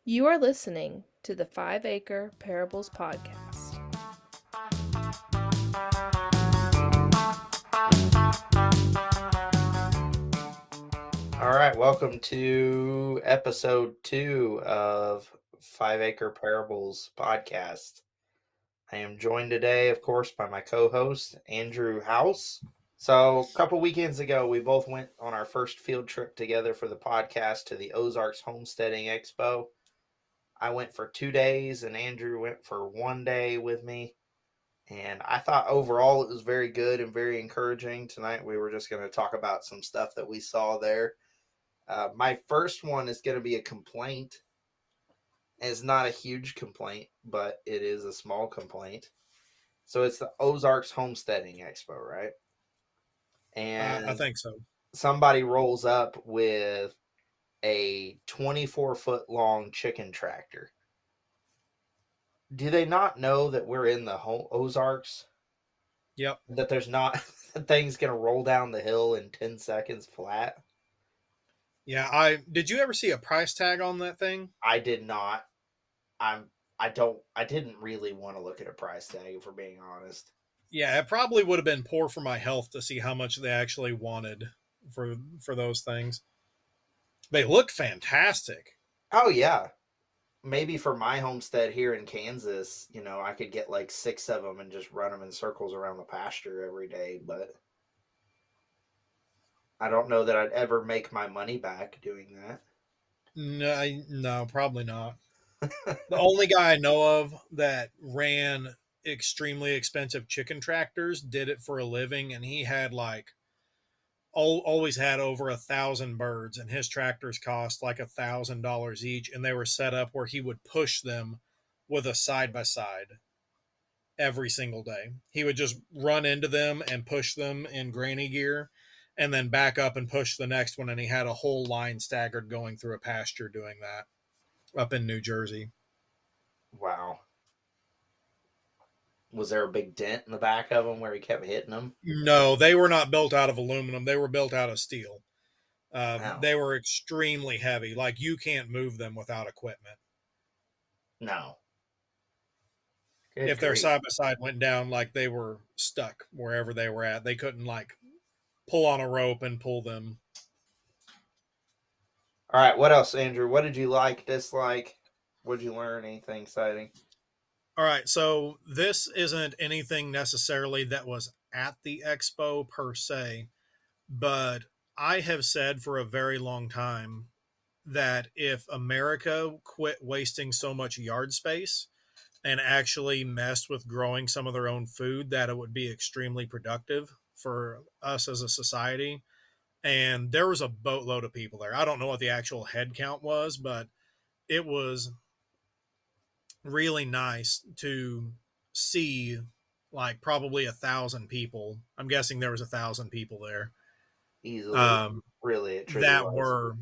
You are listening to the 5 Acre Parables Podcast. All right, welcome to episode 2 of 5 Acre Parables Podcast. I am joined today, of course, by my co-host, Andrew House. So, a couple weekends ago, we both went on our first field trip together for the podcast to the Ozarks Homesteading Expo. I went for 2 days, and Andrew went for 1 day with me. And I thought overall it was very good and very encouraging. Tonight, we were just going to talk about some stuff that we saw there. My first one is going to be a complaint. It's not a huge complaint, but it is a small complaint. So it's the Ozarks Homesteading Expo, right? I And think so. somebody rolls up with a 24-foot long chicken tractor. Do they not know that we're in the Ozarks? Yep. That there's not that thing's going to roll down the hill in 10 seconds flat? Yeah. Did you ever see a price tag on that thing? I did not. I didn't really want to look at a price tag, if we're being honest. Yeah, it probably would have been poor for my health to see how much they actually wanted for those things. They looked fantastic. Oh yeah. Maybe for my homestead here in Kansas, I could get like 6 of them and just run them in circles around the pasture every day, but I don't know that I'd ever make my money back doing that. No, probably not. The only guy I know of that ran extremely expensive chicken tractors did it for a living, and he had always had over 1,000 birds, and his tractors cost like $1,000 each, and they were set up where he would push them with a side by side every single day. He would just run into them and push them in granny gear and then back up and push the next one, and he had a whole line staggered going through a pasture doing that up in New Jersey. Wow. Was there a big dent in the back of them where he kept hitting them? No, they were not built out of aluminum, they were built out of steel. No. They were extremely heavy, like you can't move them without equipment. No. Good If their grief. side by side went down, like they were stuck wherever they were at, they couldn't like pull on a rope and pull them. All right, what else, Andrew? What did you like, dislike? What did you learn? Anything exciting? All right, so this isn't anything necessarily that was at the expo per se, but I have said for a very long time that if America quit wasting so much yard space and actually messed with growing some of their own food, that it would be extremely productive for us as a society. And there was a boatload of people there. I don't know what the actual head count was, but it was really nice to see like probably 1,000 people. I'm guessing there was 1,000 people there. Easily. Um, Really, it truly that was.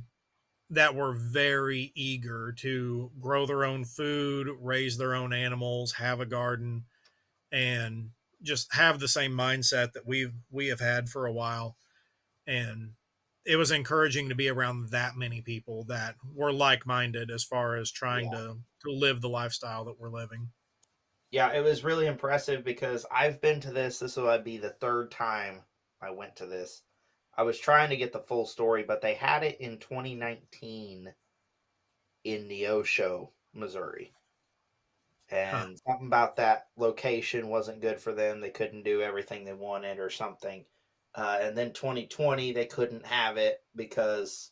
were very eager to grow their own food, raise their own animals, have a garden, and just have the same mindset that we have had for a while. And it was encouraging to be around that many people that were like-minded as far as trying Yeah. to live the lifestyle that we're living. Yeah, it was really impressive because I've been to this. This will be the third time I went to this. I was trying to get the full story, but they had it in 2019 in Neosho, Missouri. Huh. And something about that location wasn't good for them. They couldn't do everything they wanted or something. And then 2020, they couldn't have it because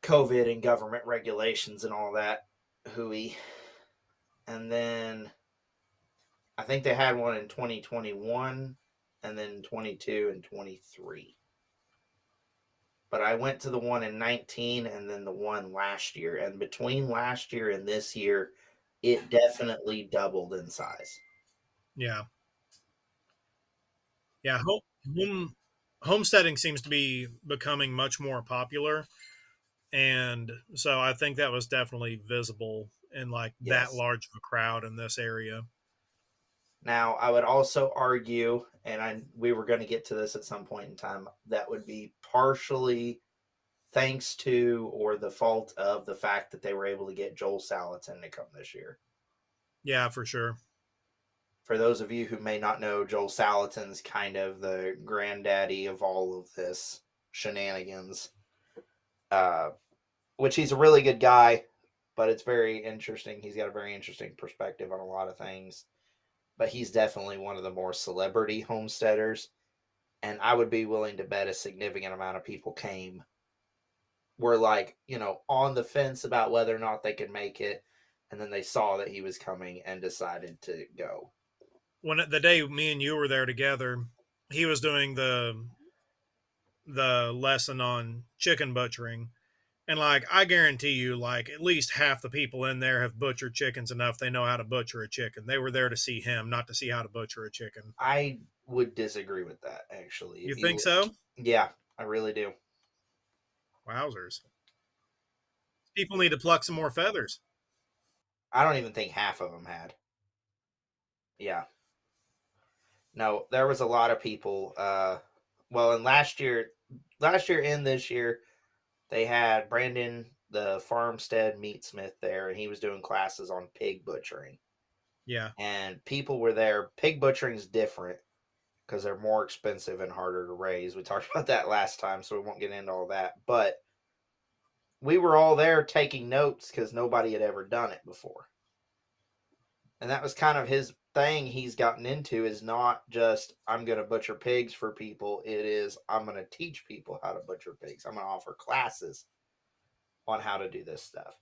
COVID and government regulations and all that hooey. And then I think they had one in 2021 and then 22 and 23. But I went to the one in 19 and then the one last year. And between last year and this year, it definitely doubled in size. Yeah. Yeah. Homesteading seems to be becoming much more popular. And so I think that was definitely visible in like that Yes. large of a crowd in this area. Now, I would also argue, and we were going to get to this at some point in time, that would be partially thanks to or the fault of the fact that they were able to get Joel Salatin to come this year. Yeah, for sure. For those of you who may not know, Joel Salatin's kind of the granddaddy of all of this shenanigans. Which he's a really good guy, but it's very interesting. He's got a very interesting perspective on a lot of things. But he's definitely one of the more celebrity homesteaders. And I would be willing to bet a significant amount of people were like, on the fence about whether or not they could make it. And then they saw that he was coming and decided to go. When the day me and you were there together, he was doing the lesson on chicken butchering. And like, I guarantee you, like, at least half the people in there have butchered chickens enough they know how to butcher a chicken. They were there to see him, not to see how to butcher a chicken. I would disagree with that, actually. You think so? Yeah, I really do. Wowzers. People need to pluck some more feathers. I don't even think half of them had. Yeah. No, there was a lot of people. And last year and this year, they had Brandon, the farmstead meatsmith, there, and he was doing classes on pig butchering. Yeah. And people were there. Pig butchering is different because they're more expensive and harder to raise. We talked about that last time, so we won't get into all that. But we were all there taking notes because nobody had ever done it before. And that was kind of his thing he's gotten into, is not just, I'm going to butcher pigs for people. It is, I'm going to teach people how to butcher pigs. I'm going to offer classes on how to do this stuff.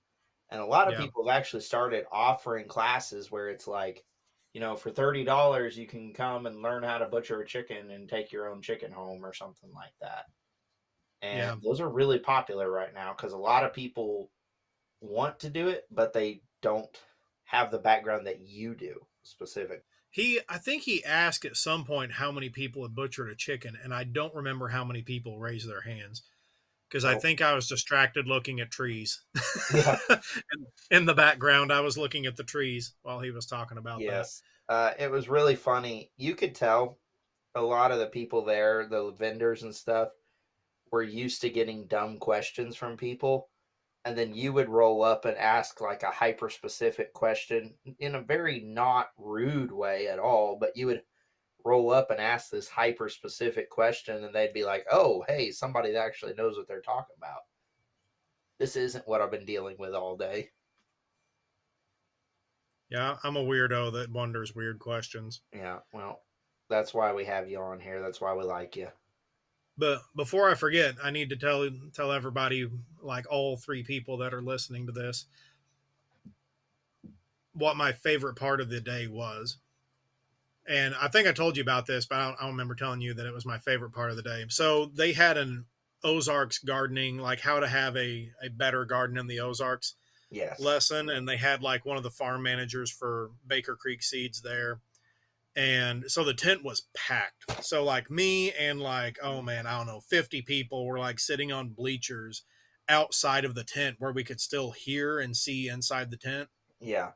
And a lot of people have actually started offering classes where it's like, for $30, you can come and learn how to butcher a chicken and take your own chicken home or something like that. And those are really popular right now because a lot of people want to do it, but they don't have the background that you do specific. I think he asked at some point how many people had butchered a chicken, and I don't remember how many people raised their hands because I think I was distracted looking at trees. Yeah. In the background, I was looking at the trees while he was talking about that. It was really funny. You could tell a lot of the people there, the vendors and stuff, were used to getting dumb questions from people. And then you would roll up and ask like a hyper specific question in a very not rude way at all, but you would roll up and ask this hyper specific question and they'd be like, oh, hey, somebody that actually knows what they're talking about. This isn't what I've been dealing with all day. Yeah, I'm a weirdo that wonders weird questions. Yeah, well, that's why we have you on here. That's why we like you. But before I forget, I need to tell everybody, like all three people that are listening to this, what my favorite part of the day was. And I think I told you about this, but I don't remember telling you that it was my favorite part of the day. So they had an Ozarks gardening, like how to have a better garden in the Ozarks lesson. And they had like one of the farm managers for Baker Creek Seeds there. And so the tent was packed. So like me and like, oh man, I don't know, 50 people were like sitting on bleachers outside of the tent where we could still hear and see inside the tent. Yeah.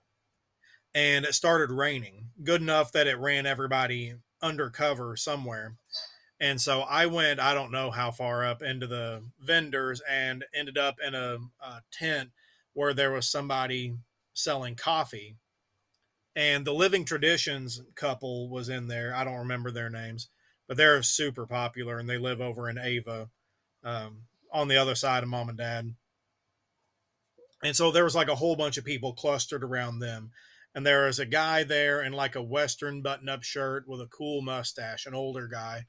And it started raining, good enough that it ran everybody undercover somewhere. And so I went, I don't know how far up into the vendors, and ended up in a tent where there was somebody selling coffee. And the Living Traditions couple was in there. I don't remember their names, but they're super popular, and they live over in Ava, on the other side of Mom and Dad. And so there was like a whole bunch of people clustered around them. And there was a guy there in like a Western button-up shirt with a cool mustache, an older guy.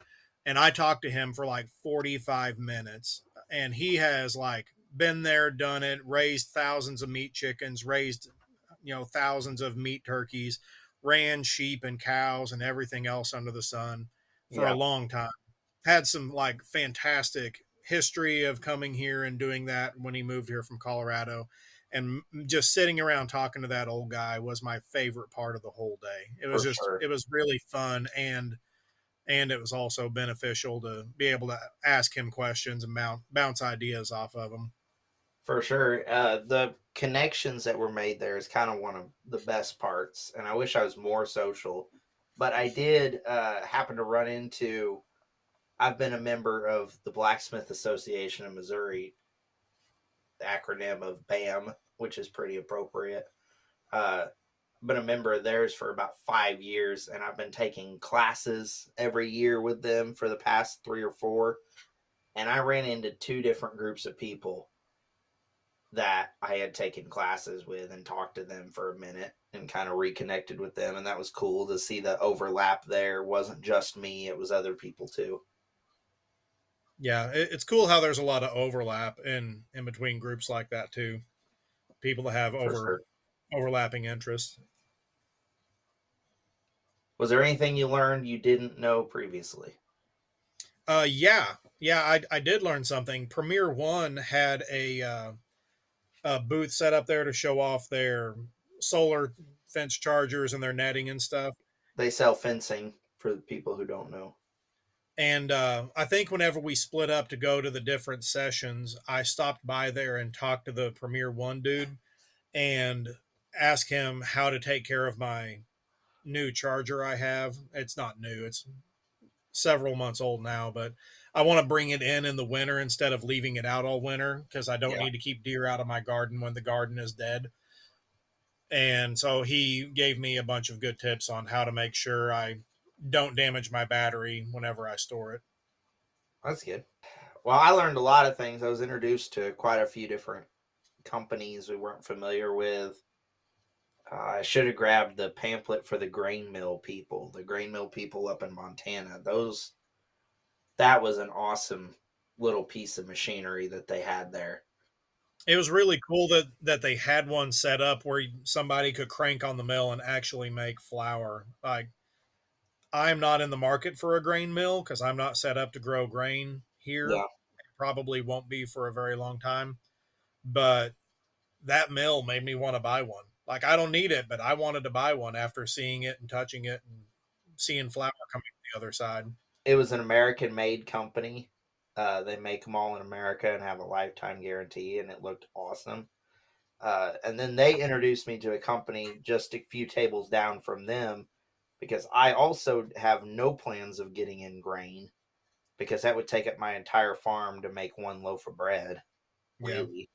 And I talked to him for like 45 minutes. And he has like been there, done it, raised thousands of meat chickens, raised thousands of meat turkeys, ran sheep and cows and everything else under the sun for a long time. Had some like fantastic history of coming here and doing that when he moved here from Colorado. And just sitting around talking to that old guy was my favorite part of the whole day. It was it was really fun, and it was also beneficial to be able to ask him questions and bounce ideas off of him. For sure. The connections that were made there is kind of one of the best parts. And I wish I was more social. But I did happen to run into, I've been a member of the Blacksmith Association of Missouri. acronym of BAM, which is pretty appropriate. Been a member of theirs for about 5 years, and I've been taking classes every year with them for the past 3 or 4. And I ran into 2 different groups of people that I had taken classes with and talked to them for a minute and kind of reconnected with them. And that was cool to see the overlap there. It wasn't just me, it was other people too. Yeah, it's cool how there's a lot of overlap in between groups like that too. People that have For sure. overlapping interests. Was there anything you learned you didn't know previously? Yeah, I did learn something. Premier One had a booth set up there to show off their solar fence chargers and their netting and stuff. They sell fencing for the people who don't know. And I think whenever we split up to go to the different sessions, I stopped by there and talked to the Premier One dude and asked him how to take care of my new charger I have. It's not new, it's several months old now, but I want to bring it in the winter instead of leaving it out all winter because I don't Yeah, need to keep deer out of my garden when the garden is dead. And so he gave me a bunch of good tips on how to make sure I don't damage my battery whenever I store it. that's good. Well, I learned a lot of things. I was introduced to quite a few different companies we weren't familiar with. I should have grabbed the pamphlet for the grain mill people, up in Montana. That was an awesome little piece of machinery that they had there. It was really cool that they had one set up where somebody could crank on the mill and actually make flour. Like I'm not in the market for a grain mill because I'm not set up to grow grain here. Yeah, Probably won't be for a very long time. But that mill made me want to buy one. Like I don't need it, but I wanted to buy one after seeing it and touching it and seeing flour coming from the other side. it was an American-made company. They make them all in America and have a lifetime guarantee, and it looked awesome. And then they introduced me to a company just a few tables down from them because I also have no plans of getting in grain because that would take up my entire farm to make one loaf of bread, Yeah. really.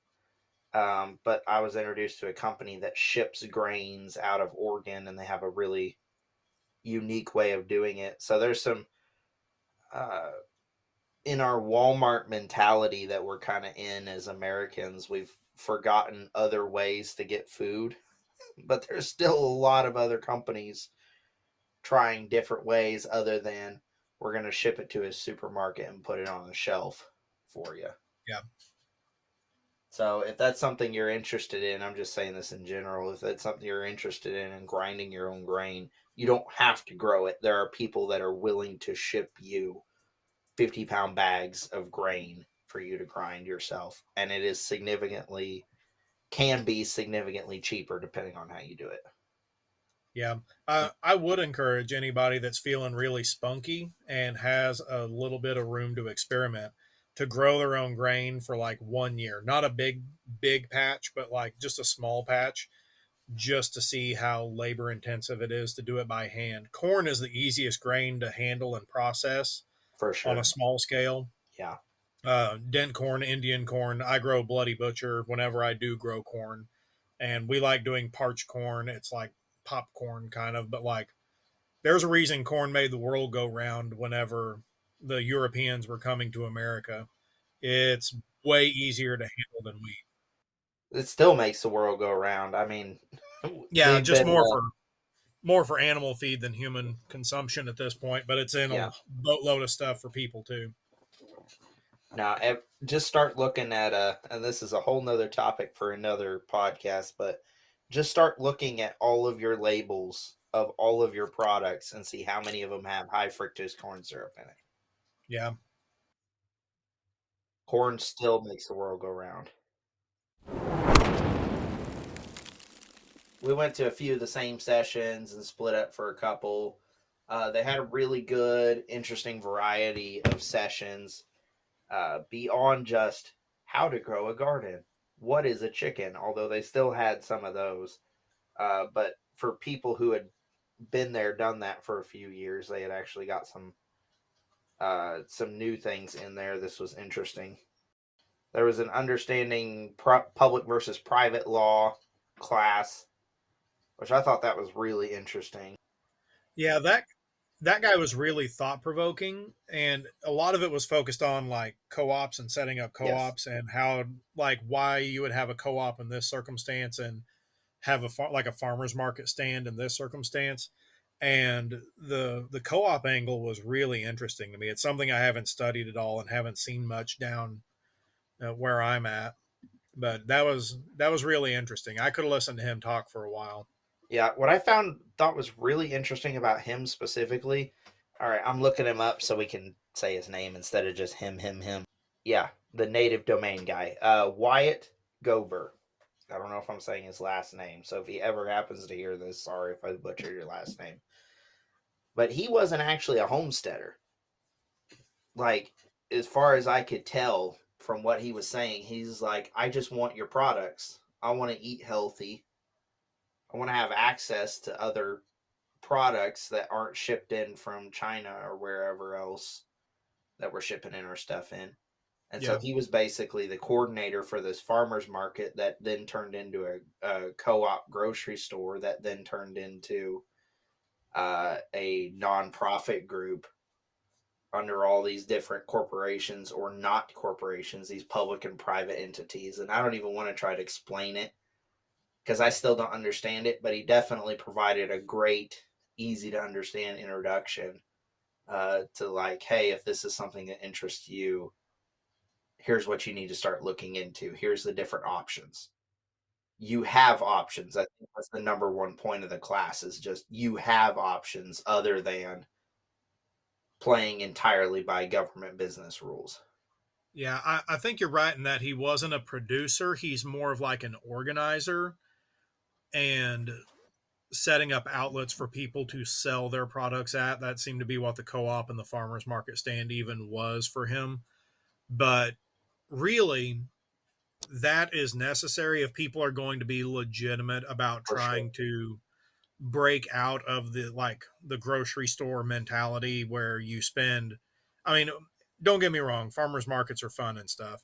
But I was introduced to a company that ships grains out of Oregon, and they have a really unique way of doing it. So there's some uh, in our Walmart mentality that we're kind of in as Americans. We've forgotten other ways to get food, but there's still a lot of other companies trying different ways other than we're going to ship it to a supermarket and put it on the shelf for you. Yeah. So if that's something you're interested in, I'm just saying this in general, if that's something you're interested in and grinding your own grain, you don't have to grow it. There are people that are willing to ship you 50-pound bags of grain for you to grind yourself. And it is can be significantly cheaper depending on how you do it. Yeah. I would encourage anybody that's feeling really spunky and has a little bit of room to experiment to grow their own grain for like 1 year. Not a big patch, but like just a small patch just to see how labor intensive it is to do it by hand. Corn is the easiest grain to handle and process For on a sure. small scale. Yeah. Dent corn, Indian corn. I grow Bloody Butcher whenever I do grow corn, and we like doing parched corn. It's like popcorn kind of, but like there's a reason corn made the world go round whenever the Europeans were coming to America. It's way easier to handle than wheat. It still makes the world go round. I mean, Yeah, we've just been, more for animal feed than human consumption at this point, but it's in yeah. a boatload of stuff for people too. Now, just start looking at and this is a whole nother topic for another podcast, but just start looking at all of your labels of all of your products and see how many of them have high fructose corn syrup in it. Yeah. Corn still makes the world go round. We went to a few of the same sessions and split up for a couple. They had a really good, interesting variety of sessions beyond just how to grow a garden, what is a chicken, although they still had some of those. But for people who had been there, done that for a few years, they had actually got some new things in there. This was interesting. There was an understanding public versus private law class, which I thought that was really interesting. Yeah, that guy was really thought provoking, and a lot of it was focused on like co-ops and setting up Yes. co-ops and how like why you would have a co-op in this circumstance and have like a farmer's market stand in this circumstance. And the co-op angle was really interesting to me. It's something I haven't studied at all and haven't seen much down where I'm at, but that was really interesting. I could have listened to him talk for a while. Yeah, what I thought was really interesting about him specifically. All right, I'm looking him up so we can say his name instead of just him. Yeah, the native domain guy, Wyatt Gober. I don't know if I'm saying his last name, so if he ever happens to hear this, sorry if I butchered your last name. But he wasn't actually a homesteader. Like, as far as I could tell from what he was saying, he's like, I just want your products. I want to eat healthy. I want to have access to other products that aren't shipped in from China or wherever else that we're shipping in our stuff in. And so Yeah. he was basically the coordinator for this farmer's market that then turned into a co op grocery store that then turned into a nonprofit group under all these different corporations or not corporations, these public and private entities. And I don't even want to try to explain it because I still don't understand it, but he definitely provided a great, easy to understand introduction to like, hey, if this is something that interests you, here's what you need to start looking into. Here's the different options. You have options. I think that's the number one point of the class is just you have options other than playing entirely by government business rules. Yeah, I think you're right in that he wasn't a producer. He's more of like an organizer and setting up outlets for people to sell their products at. That seemed to be what the co op and the farmer's market stand even was for him. But really, that is necessary if people are going to be legitimate about For sure. trying to break out of the like the grocery store mentality where you spend. I mean, don't get me wrong, farmers markets are fun and stuff.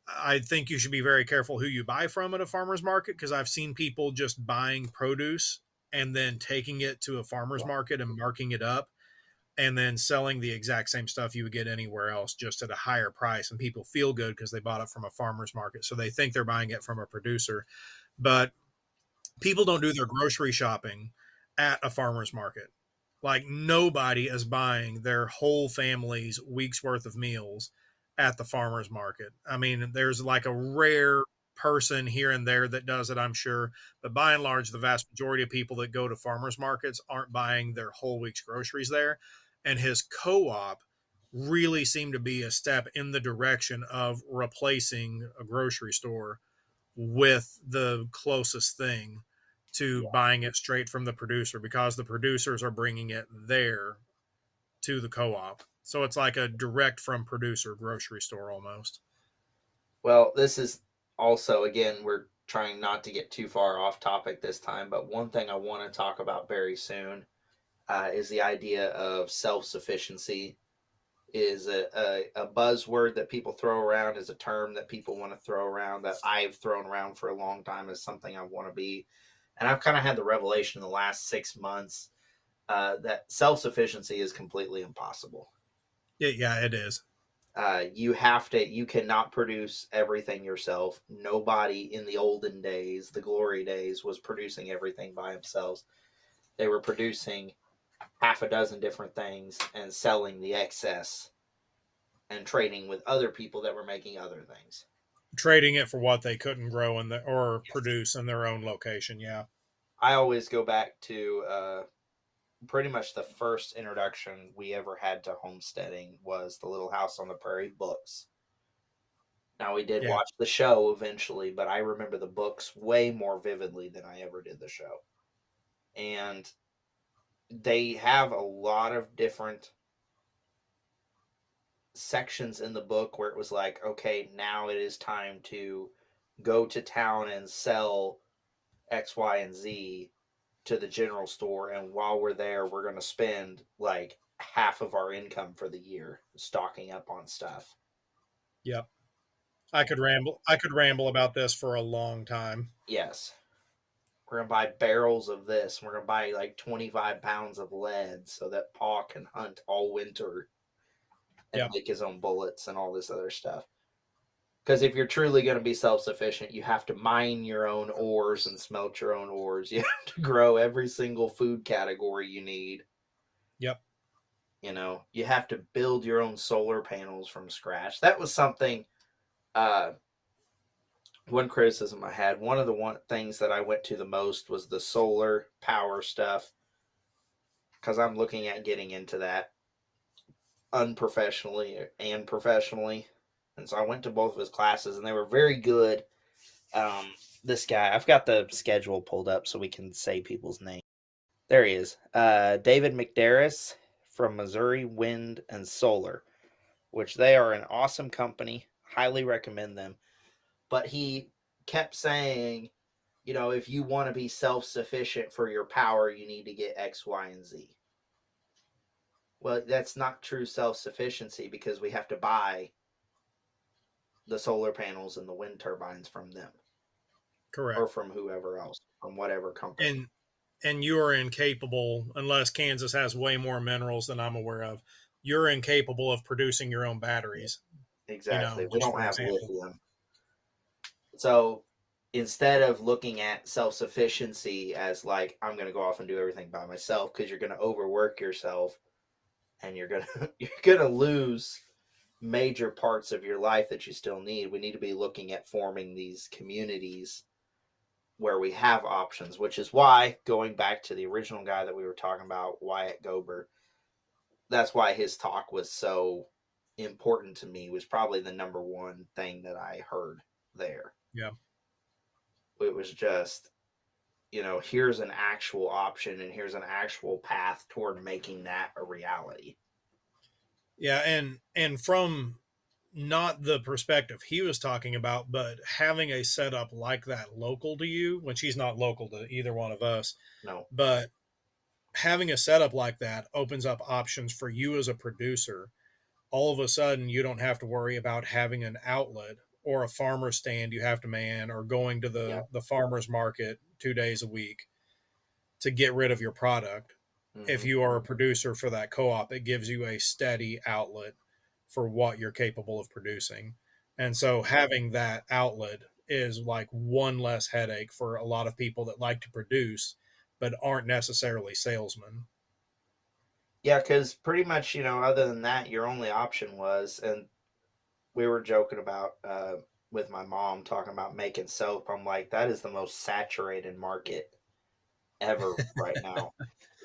I think you should be very careful who you buy from at a farmer's market because I've seen people just buying produce and then taking it to a farmer's Yeah. market and marking it up and then selling the exact same stuff you would get anywhere else just at a higher price. And people feel good because they bought it from a farmer's market. So they think they're buying it from a producer. But people don't do their grocery shopping at a farmer's market. Like nobody is buying their whole family's week's worth of meals at the farmer's market. I mean, there's like a rare person here and there that does it, I'm sure, but by and large, the vast majority of people that go to farmers markets aren't buying their whole week's groceries there. And his co-op really seemed to be a step in the direction of replacing a grocery store with the closest thing to Yeah. buying it straight from the producer because the producers are bringing it there to the co-op. So it's like a direct from producer grocery store almost. Well, this is also, again, we're trying not to get too far off topic this time, but one thing I want to talk about very soon is the idea of self sufficiency. Is a buzzword that people throw around, is a term that people want to throw around that I've thrown around for a long time as something I want to be. And I've kind of had the revelation in the last 6 months that self sufficiency is completely impossible. Yeah, it is. You cannot produce everything yourself. Nobody in the olden days, the glory days, was producing everything by themselves. They were producing half a dozen different things and selling the excess and trading with other people that were making other things. Trading it for what they couldn't grow or Yes. produce in their own location. Yeah. I always go back to pretty much the first introduction we ever had to homesteading was the Little House on the Prairie books. Now we did Yeah. watch the show eventually, but I remember the books way more vividly than I ever did the show. And they have a lot of different sections in the book where it was like, okay, now it is time to go to town and sell X, Y, and Z to the general store. And while we're there, we're going to spend like half of our income for the year stocking up on stuff. Yep. I could ramble about this for a long time. Yes. We're going to buy barrels of this. We're going to buy like 25 pounds of lead so that Pa can hunt all winter and Yep. make his own bullets and all this other stuff. Because if you're truly going to be self sufficient, you have to mine your own ores and smelt your own ores. You have to grow every single food category you need. Yep. You know, you have to build your own solar panels from scratch. That was something, uh, one criticism I had. One of the things that I went to the most was the solar power stuff because I'm looking at getting into that unprofessionally and professionally. And so I went to both of his classes and they were very good. This guy, I've got the schedule pulled up so we can say people's names. There he is. David McDarris from Missouri Wind and Solar, which they are an awesome company. Highly recommend them. But he kept saying, you know, if you want to be self sufficient for your power, you need to get X, Y, and Z. Well, that's not true self sufficiency because we have to buy the solar panels and the wind turbines from them or Correct. from whoever else, from whatever company. And you are incapable, unless Kansas has way more minerals than I'm aware of, you're incapable of producing your own batteries, Exactly. We just don't for have example. lithium. So instead of looking at self sufficiency as like, I'm going to go off and do everything by myself because you're going to overwork yourself and you're going to, you're going to lose major parts of your life that you still need. We need to be looking at forming these communities where we have options, which is why going back to the original guy that we were talking about, Wyatt Gober, that's why his talk was so important to me, was probably the number one thing that I heard there. Yeah. It was just, you know, here's an actual option and here's an actual path toward making that a reality. Yeah, and from not the perspective he was talking about, but having a setup like that local to you, when she's not local to either one of us, No. but having a setup like that opens up options for you as a producer. All of a sudden, you don't have to worry about having an outlet or a farmer stand you have to man or going to Yeah. the farmer's market 2 days a week to get rid of your product. If Mm-hmm. you are a producer for that co-op, it gives you a steady outlet for what you're capable of producing. And so having that outlet is like one less headache for a lot of people that like to produce but aren't necessarily salesmen. Yeah, because pretty much, you know, other than that, your only option was, and we were joking about with my mom talking about making soap. I'm like, that is the most saturated market ever right now.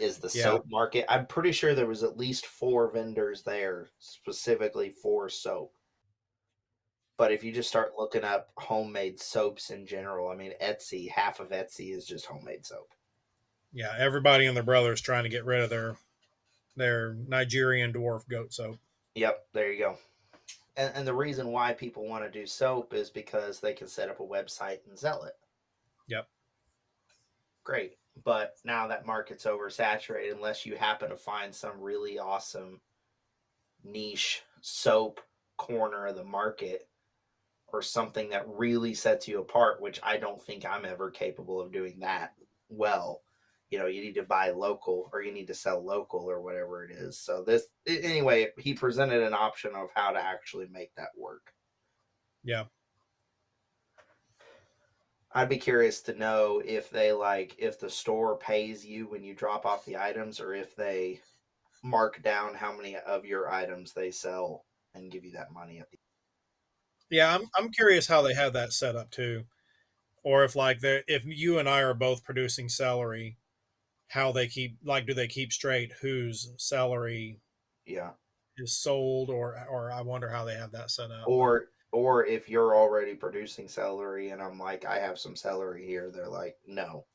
Is the Yeah. soap market? I'm pretty sure there was at least 4 vendors there specifically for soap. But if you just start looking up homemade soaps in general, I mean, Etsy, half of Etsy is just homemade soap. Yeah, everybody and their brother is trying to get rid of their Nigerian dwarf goat soap. Yep, there you go. And the reason why people want to do soap is because they can set up a website and sell it. Yep. Great. But now that market's oversaturated unless you happen to find some really awesome niche soap corner of the market or something that really sets you apart, which I don't think I'm ever capable of doing that well. You know, you need to buy local or you need to sell local or whatever it is. So this anyway, he presented an option of how to actually make that work. Yeah. I'd be curious to know if they like if the store pays you when you drop off the items or if they mark down how many of your items they sell and give you that money at the Yeah, I'm curious how they have that set up too. Or if like they if you and I are both producing celery, how they keep like do they keep straight whose celery yeah. is sold or I wonder how they have that set up. But Or if you're already producing celery and I'm like I have some celery here, they're like no.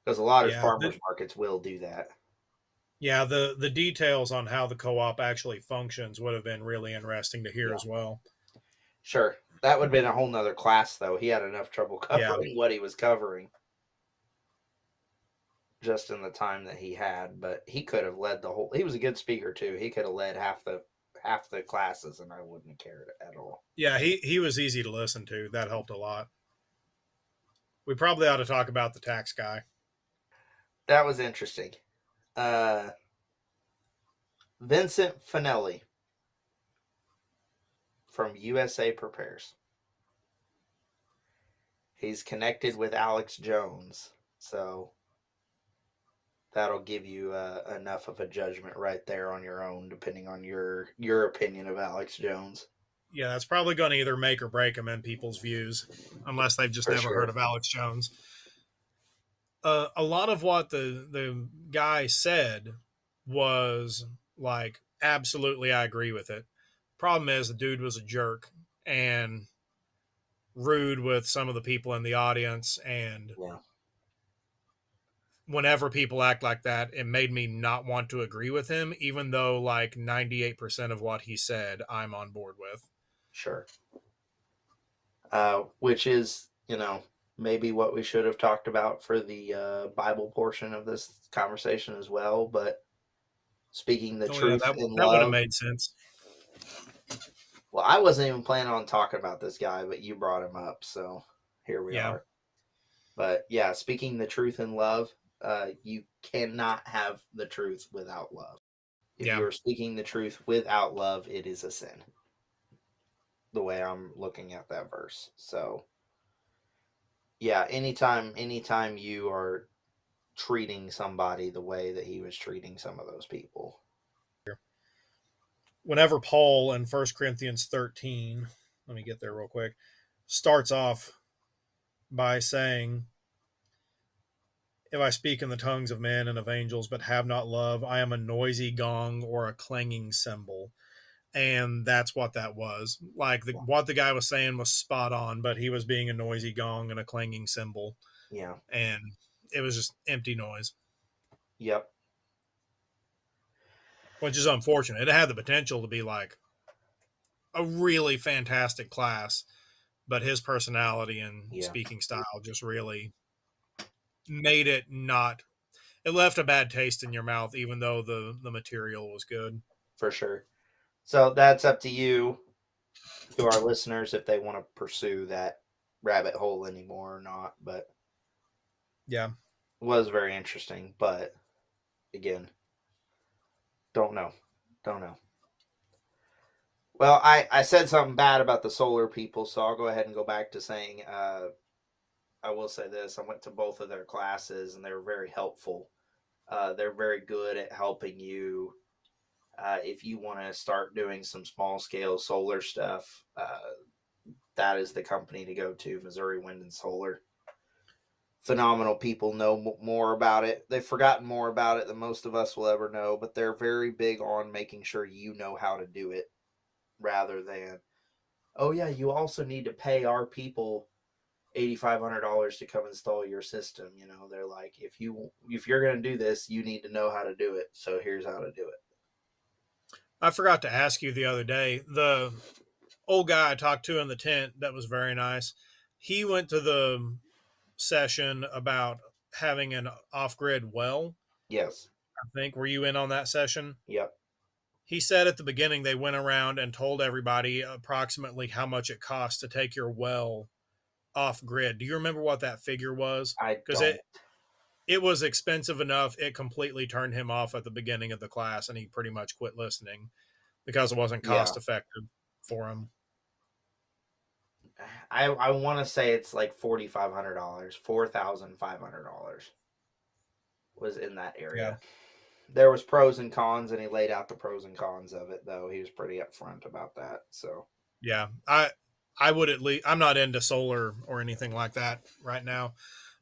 Because a lot of yeah, farmers markets will do that. yeah, the details on how the co-op actually functions would have been really interesting to hear Yeah. as well. Sure. That would have been a whole nother class though. He had enough trouble Yeah. covering what he was covering just in the time that he had, but he could have led the whole he was a good speaker too. He could have led half the classes, and I wouldn't have cared at all. Yeah, he was easy to listen to. That helped a lot. We probably ought to talk about the tax guy. That was interesting. Vincent Finelli from USA Prepares. He's connected with Alex Jones, so that'll give you enough of a judgment right there on your own, depending on your opinion of Alex Jones. Yeah, that's probably going to either make or break him in people's views, unless they've just For never heard sure. of Alex Jones. A lot of what the guy said was like, absolutely, I agree with it. Problem is, the dude was a jerk and rude with some of the people in the audience, and Yeah. whenever people act like that, it made me not want to agree with him, even though like 98% of what he said, I'm on board with. Sure. Which is, maybe what we should have talked about for the Bible portion of this conversation as well. But speaking the Oh yeah, truth in that would have love, made sense. well, I wasn't even planning on talking about this guy, but you brought him up, so here we Yeah. are. But yeah, speaking the truth in love, you cannot have the truth without love. If Yeah. you are speaking the truth without love, it is a sin. The way I'm looking at that verse. So yeah, anytime you are treating somebody the way that he was treating some of those people. Whenever Paul in 1 Corinthians 13, let me get there real quick, starts off by saying, if I speak in the tongues of men and of angels, but have not love, I am a noisy gong or a clanging cymbal. And that's what that was. Like what the guy was saying was spot on, but he was being a noisy gong and a clanging cymbal. Yeah. And it was just empty noise. Yep. Which is unfortunate. It had the potential to be like a really fantastic class, but his personality and speaking style just really made it not. It left a bad taste in your mouth, even though the material was good. For sure. So that's up to you, to our listeners, if they want to pursue that rabbit hole anymore or not. But yeah, it was very interesting. But again, don't know. Well, I said something bad about the solar people, so I'll go ahead and go back to saying I will say this. I went to both of their classes, and they were very helpful. They're very good at helping you if you want to start doing some small scale solar stuff. That is the company to go to, Missouri Wind and Solar. Phenomenal people, know more about it. They've forgotten more about it than most of us will ever know, but they're very big on making sure you know how to do it, rather than, oh yeah, you also need to pay our people $8,500 to come install your system. They're like, if you're going to do this, you need to know how to do it. So here's how to do it. I forgot to ask you the other day. The old guy I talked to in the tent that was very nice. He went to the session about having an off-grid well. Yes. I think. Were you in on that session? Yep. He said at the beginning they went around and told everybody approximately how much it costs to take your well off grid. Do you remember what that figure was? I Because don't. it was expensive enough. It completely turned him off at the beginning of the class, and he pretty much quit listening because it wasn't cost effective for him. I want to say it's like $4,500, $4,500 was in that area. Yeah. There was pros and cons, and he laid out the pros and cons of it, though. He was pretty upfront about that. So yeah, I would at least. I'm not into solar or anything like that right now,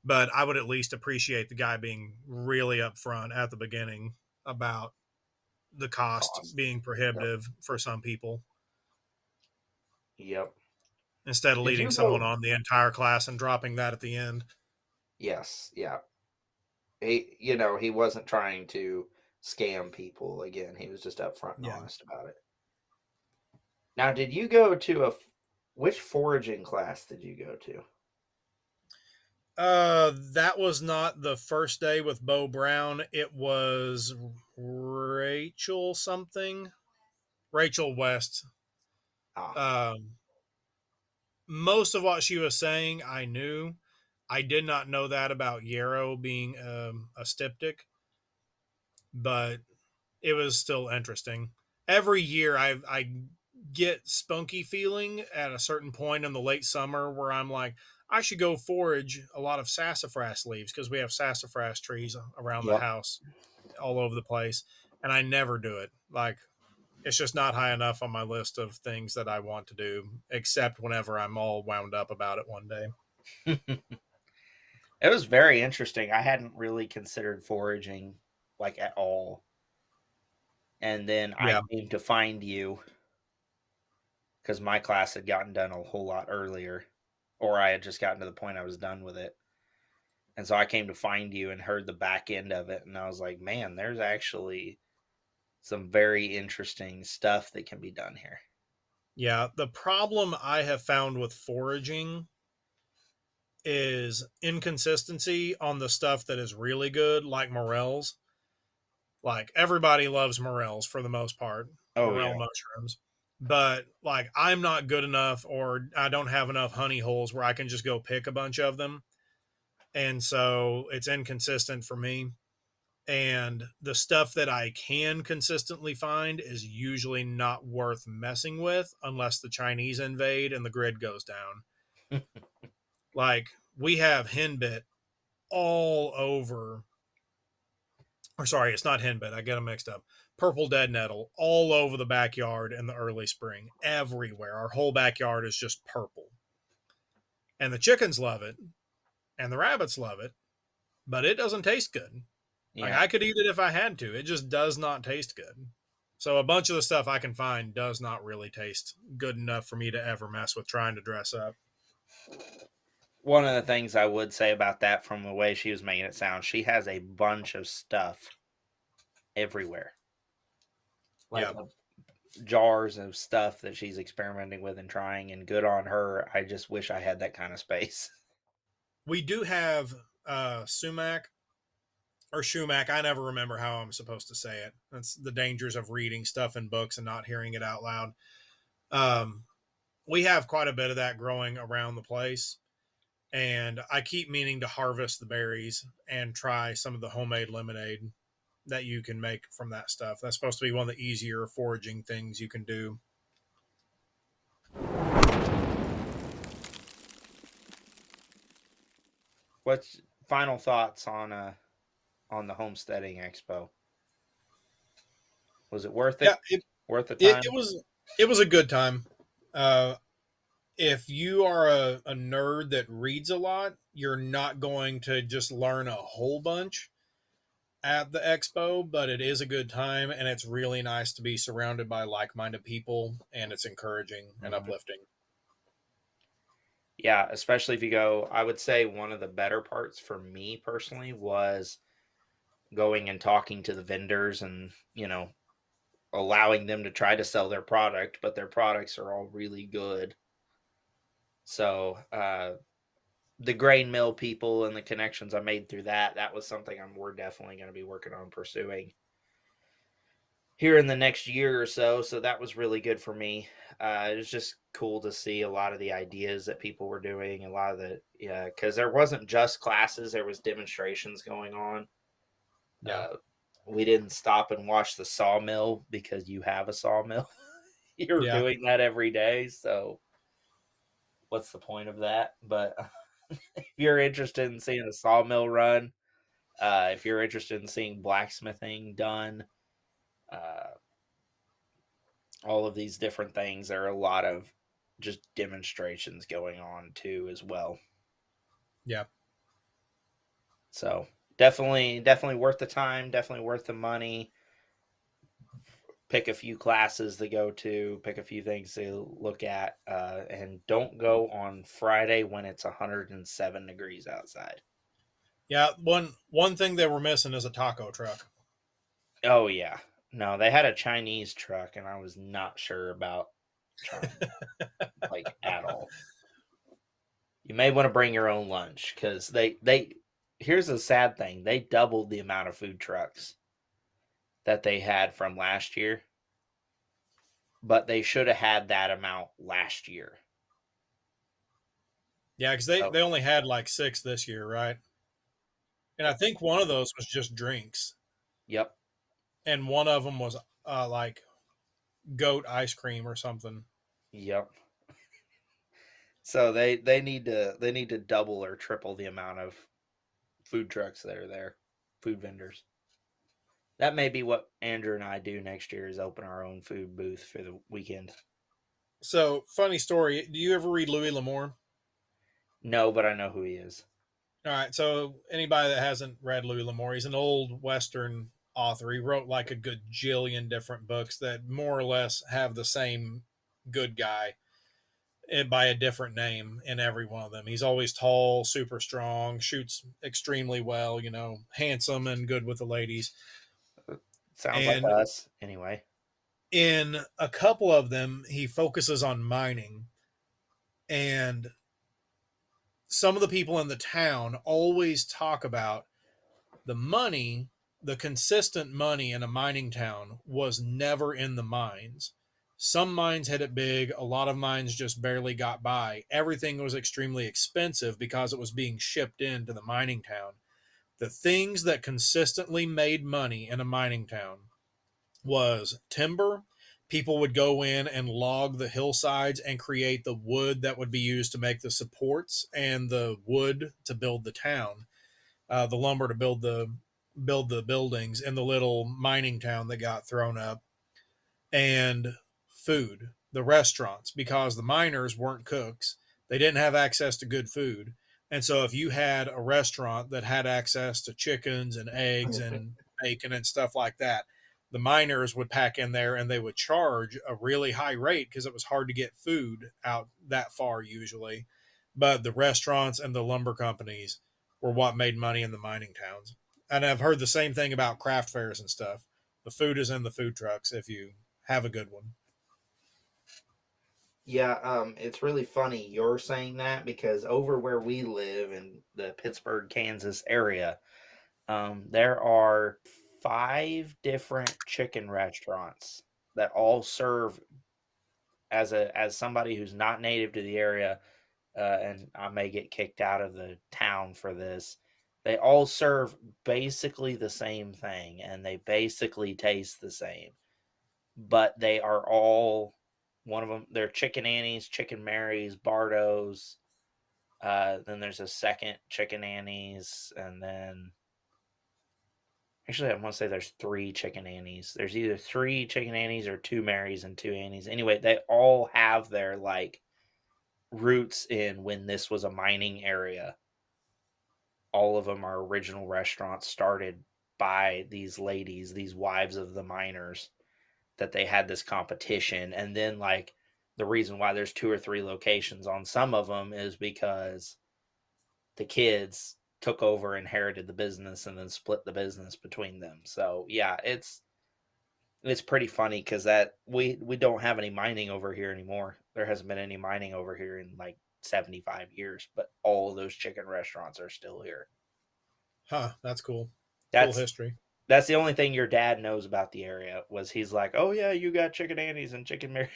but I would at least appreciate the guy being really upfront at the beginning about the cost being prohibitive for some people. Yep. Instead of leading someone on the entire class and dropping that at the end. Yes. Yeah. He wasn't trying to scam people. Again, he was just upfront and honest about it. Now, did you go to which foraging class did you go to? That was not the first day with Bo Brown. It was Rachel something. Rachel West. Ah, Most of what she was saying, I knew. I did not know that about Yarrow being a styptic, but it was still interesting. Every year, I get spunky feeling at a certain point in the late summer where I'm like, I should go forage a lot of sassafras leaves because we have sassafras trees around the yep. house all over the place, and I never do it. Like, it's just not high enough on my list of things that I want to do, except whenever I'm all wound up about it one day. It was very interesting. I hadn't really considered foraging like at all. And then I Yeah. came to find you because my class had gotten done a whole lot earlier, or I had just gotten to the point I was done with it. And so I came to find you and heard the back end of it. And I was like, man, there's actually some very interesting stuff that can be done here. Yeah. The problem I have found with foraging is inconsistency on the stuff that is really good, like morels. Like everybody loves morels for the most part, Oh, morel yeah. mushrooms. But like I'm not good enough or I don't have enough honey holes where I can just go pick a bunch of them. And so it's inconsistent for me. And the stuff that I can consistently find is usually not worth messing with unless the Chinese invade and the grid goes down. Like we have henbit all over, or sorry, it's not henbit. I get them mixed up. Purple dead nettle all over the backyard in the early spring, everywhere. Our whole backyard is just purple. And the chickens love it and the rabbits love it, but it doesn't taste good. Like Yeah. I could eat it if I had to. It just does not taste good. So a bunch of the stuff I can find does not really taste good enough for me to ever mess with trying to dress up. One of the things I would say about that from the way she was making it sound, she has a bunch of stuff everywhere. Like Yeah. jars of stuff that she's experimenting with and trying, and good on her. I just wish I had that kind of space. We do have sumac or shumac. I never remember how I'm supposed to say it. That's the dangers of reading stuff in books and not hearing it out loud. Um, we have quite a bit of that growing around the place. And I keep meaning to harvest the berries and try some of the homemade lemonade that you can make from that stuff. That's supposed to be one of the easier foraging things you can do. What's final thoughts on the Homesteading Expo? Was it worth Yeah, it? Worth the it, time? it was a good time. Uh, if you are a nerd that reads a lot, you're not going to just learn a whole bunch at the expo, but it is a good time and it's really nice to be surrounded by like-minded people and it's encouraging and Mhm. uplifting. Yeah, especially if you go. I would say one of the better parts for me personally was going and talking to the vendors and allowing them to try to sell their product, but their products are all really good. So the grain mill people and the connections I made through that was something we're definitely going to be working on pursuing here in the next year or so. So that was really good for me. It was just cool to see a lot of the ideas that people were doing, a lot of the because there wasn't just classes, there was demonstrations going on. Yeah. Uh, we didn't stop and watch the sawmill because you have a sawmill. You're Yeah. doing that every day, so what's the point of that? But if you're interested in seeing a sawmill run, if you're interested in seeing blacksmithing done, uh, all of these different things, there are a lot of just demonstrations going on too as well. Yeah. So definitely worth the time, definitely worth the money. Pick a few classes to go to, pick a few things to look at, and don't go on Friday when it's 107 degrees outside. Yeah. One thing they were missing is a taco truck. Oh yeah. No, they had a Chinese truck and I was not sure about trying that like at all. You may want to bring your own lunch cuz they here's a sad thing. They doubled the amount of food trucks that they had from last year. but they should have had that amount last year. Yeah, because So, they only had like 6 this year, right? And I think one of those was just drinks, yep, and one of them was like goat ice cream or something. yep. So they need to double or triple the amount of food trucks that are there, food vendors. That may be what Andrew and I do next year is open our own food booth for the weekend. So, funny story. Do you ever read Louis L'Amour? No, but I know who he is. All right. So, anybody that hasn't read Louis L'Amour, he's an old Western author. He wrote like a good jillion different books that more or less have the same good guy by a different name in every one of them. He's always tall, super strong, shoots extremely well, handsome and good with the ladies. Sounds like And us anyway. in a couple of them, he focuses on mining. And some of the people in the town always talk about the money, the consistent money in a mining town was never in the mines. Some mines hit it big, a lot of mines just barely got by. Everything was extremely expensive because it was being shipped into the mining town. The things that consistently made money in a mining town was timber. People would go in and log the hillsides and create the wood that would be used to make the supports and the wood to build the town, the lumber to build the buildings in the little mining town that got thrown up, and food, the restaurants, because the miners weren't cooks. They didn't have access to good food. And so if you had a restaurant that had access to chickens and eggs and bacon and stuff like that, the miners would pack in there and they would charge a really high rate because it was hard to get food out that far usually. But the restaurants and the lumber companies were what made money in the mining towns. And I've heard the same thing about craft fairs and stuff. The food is in the food trucks if you have a good one. Yeah, it's really funny you're saying that because over where we live in the Pittsburgh, Kansas area, there are 5 different chicken restaurants that all serve as somebody who's not native to the area, and I may get kicked out of the town for this. They all serve basically the same thing, and they basically taste the same, but they are all one of them. They're Chicken Annie's, Chicken Mary's, Bardo's. Then there's a second Chicken Annie's, and then actually I want to say there's 3 Chicken Annie's. There's either 3 Chicken Annie's or 2 Marys and 2 Annie's. Anyway, they all have their like roots in when this was a mining area. All of them are original restaurants started by these ladies, these wives of the miners, that they had this competition. And then, like, the reason why there's 2 or 3 locations on some of them is because the kids took over, inherited the business, and then split the business between them. So, yeah, it's pretty funny because that we don't have any mining over here anymore. There hasn't been any mining over here in like 75 years, but all of those chicken restaurants are still here. Huh, that's cool. Cool That's history. that's the only thing your dad knows about the area was he's like, "Oh yeah, you got Chicken Annie's and Chicken Mary."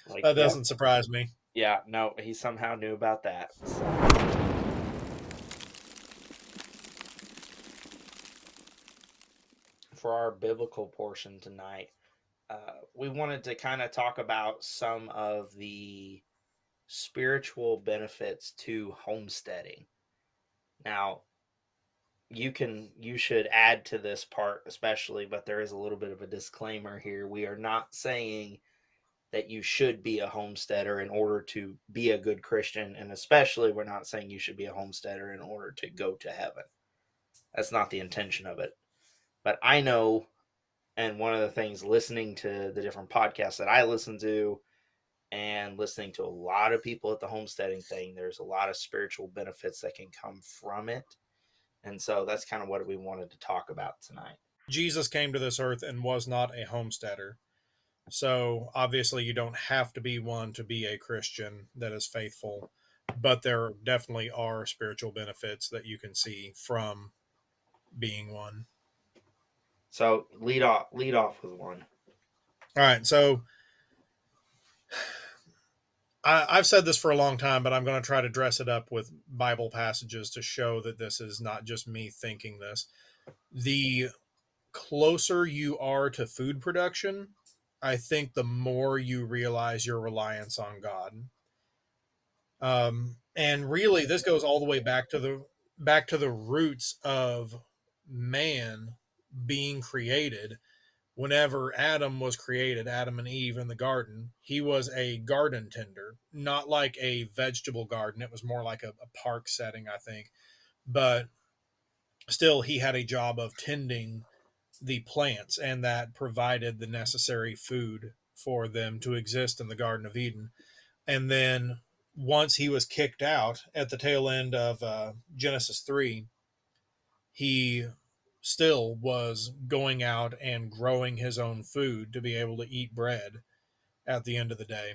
Like, That yeah, doesn't surprise me. yeah, no, he somehow knew about that. So, for our biblical portion tonight, we wanted to kind of talk about some of the spiritual benefits to homesteading. Now, you should add to this part especially, but there is a little bit of a disclaimer here. We are not saying that you should be a homesteader in order to be a good Christian, and especially we're not saying you should be a homesteader in order to go to heaven. That's not the intention of it. But I know, and one of the things listening to the different podcasts that I listen to and listening to a lot of people at the homesteading thing, there's a lot of spiritual benefits that can come from it. And so that's kind of what we wanted to talk about tonight. Jesus came to this earth and was not a homesteader. So obviously, you don't have to be one to be a Christian that is faithful, but there definitely are spiritual benefits that you can see from being one. So lead off with one. All right, so I've said this for a long time, but I'm going to try to dress it up with Bible passages to show that this is not just me thinking this. The closer you are to food production, I think the more you realize your reliance on God. And really, this goes all the way back to the roots of man being created. Whenever Adam was created, Adam and Eve in the garden, he was a garden tender, not like a vegetable garden. It was more like a park setting, I think. But still, he had a job of tending the plants, and that provided the necessary food for them to exist in the Garden of Eden. And then once he was kicked out at the tail end of Genesis 3, he still was going out and growing his own food to be able to eat bread at the end of the day.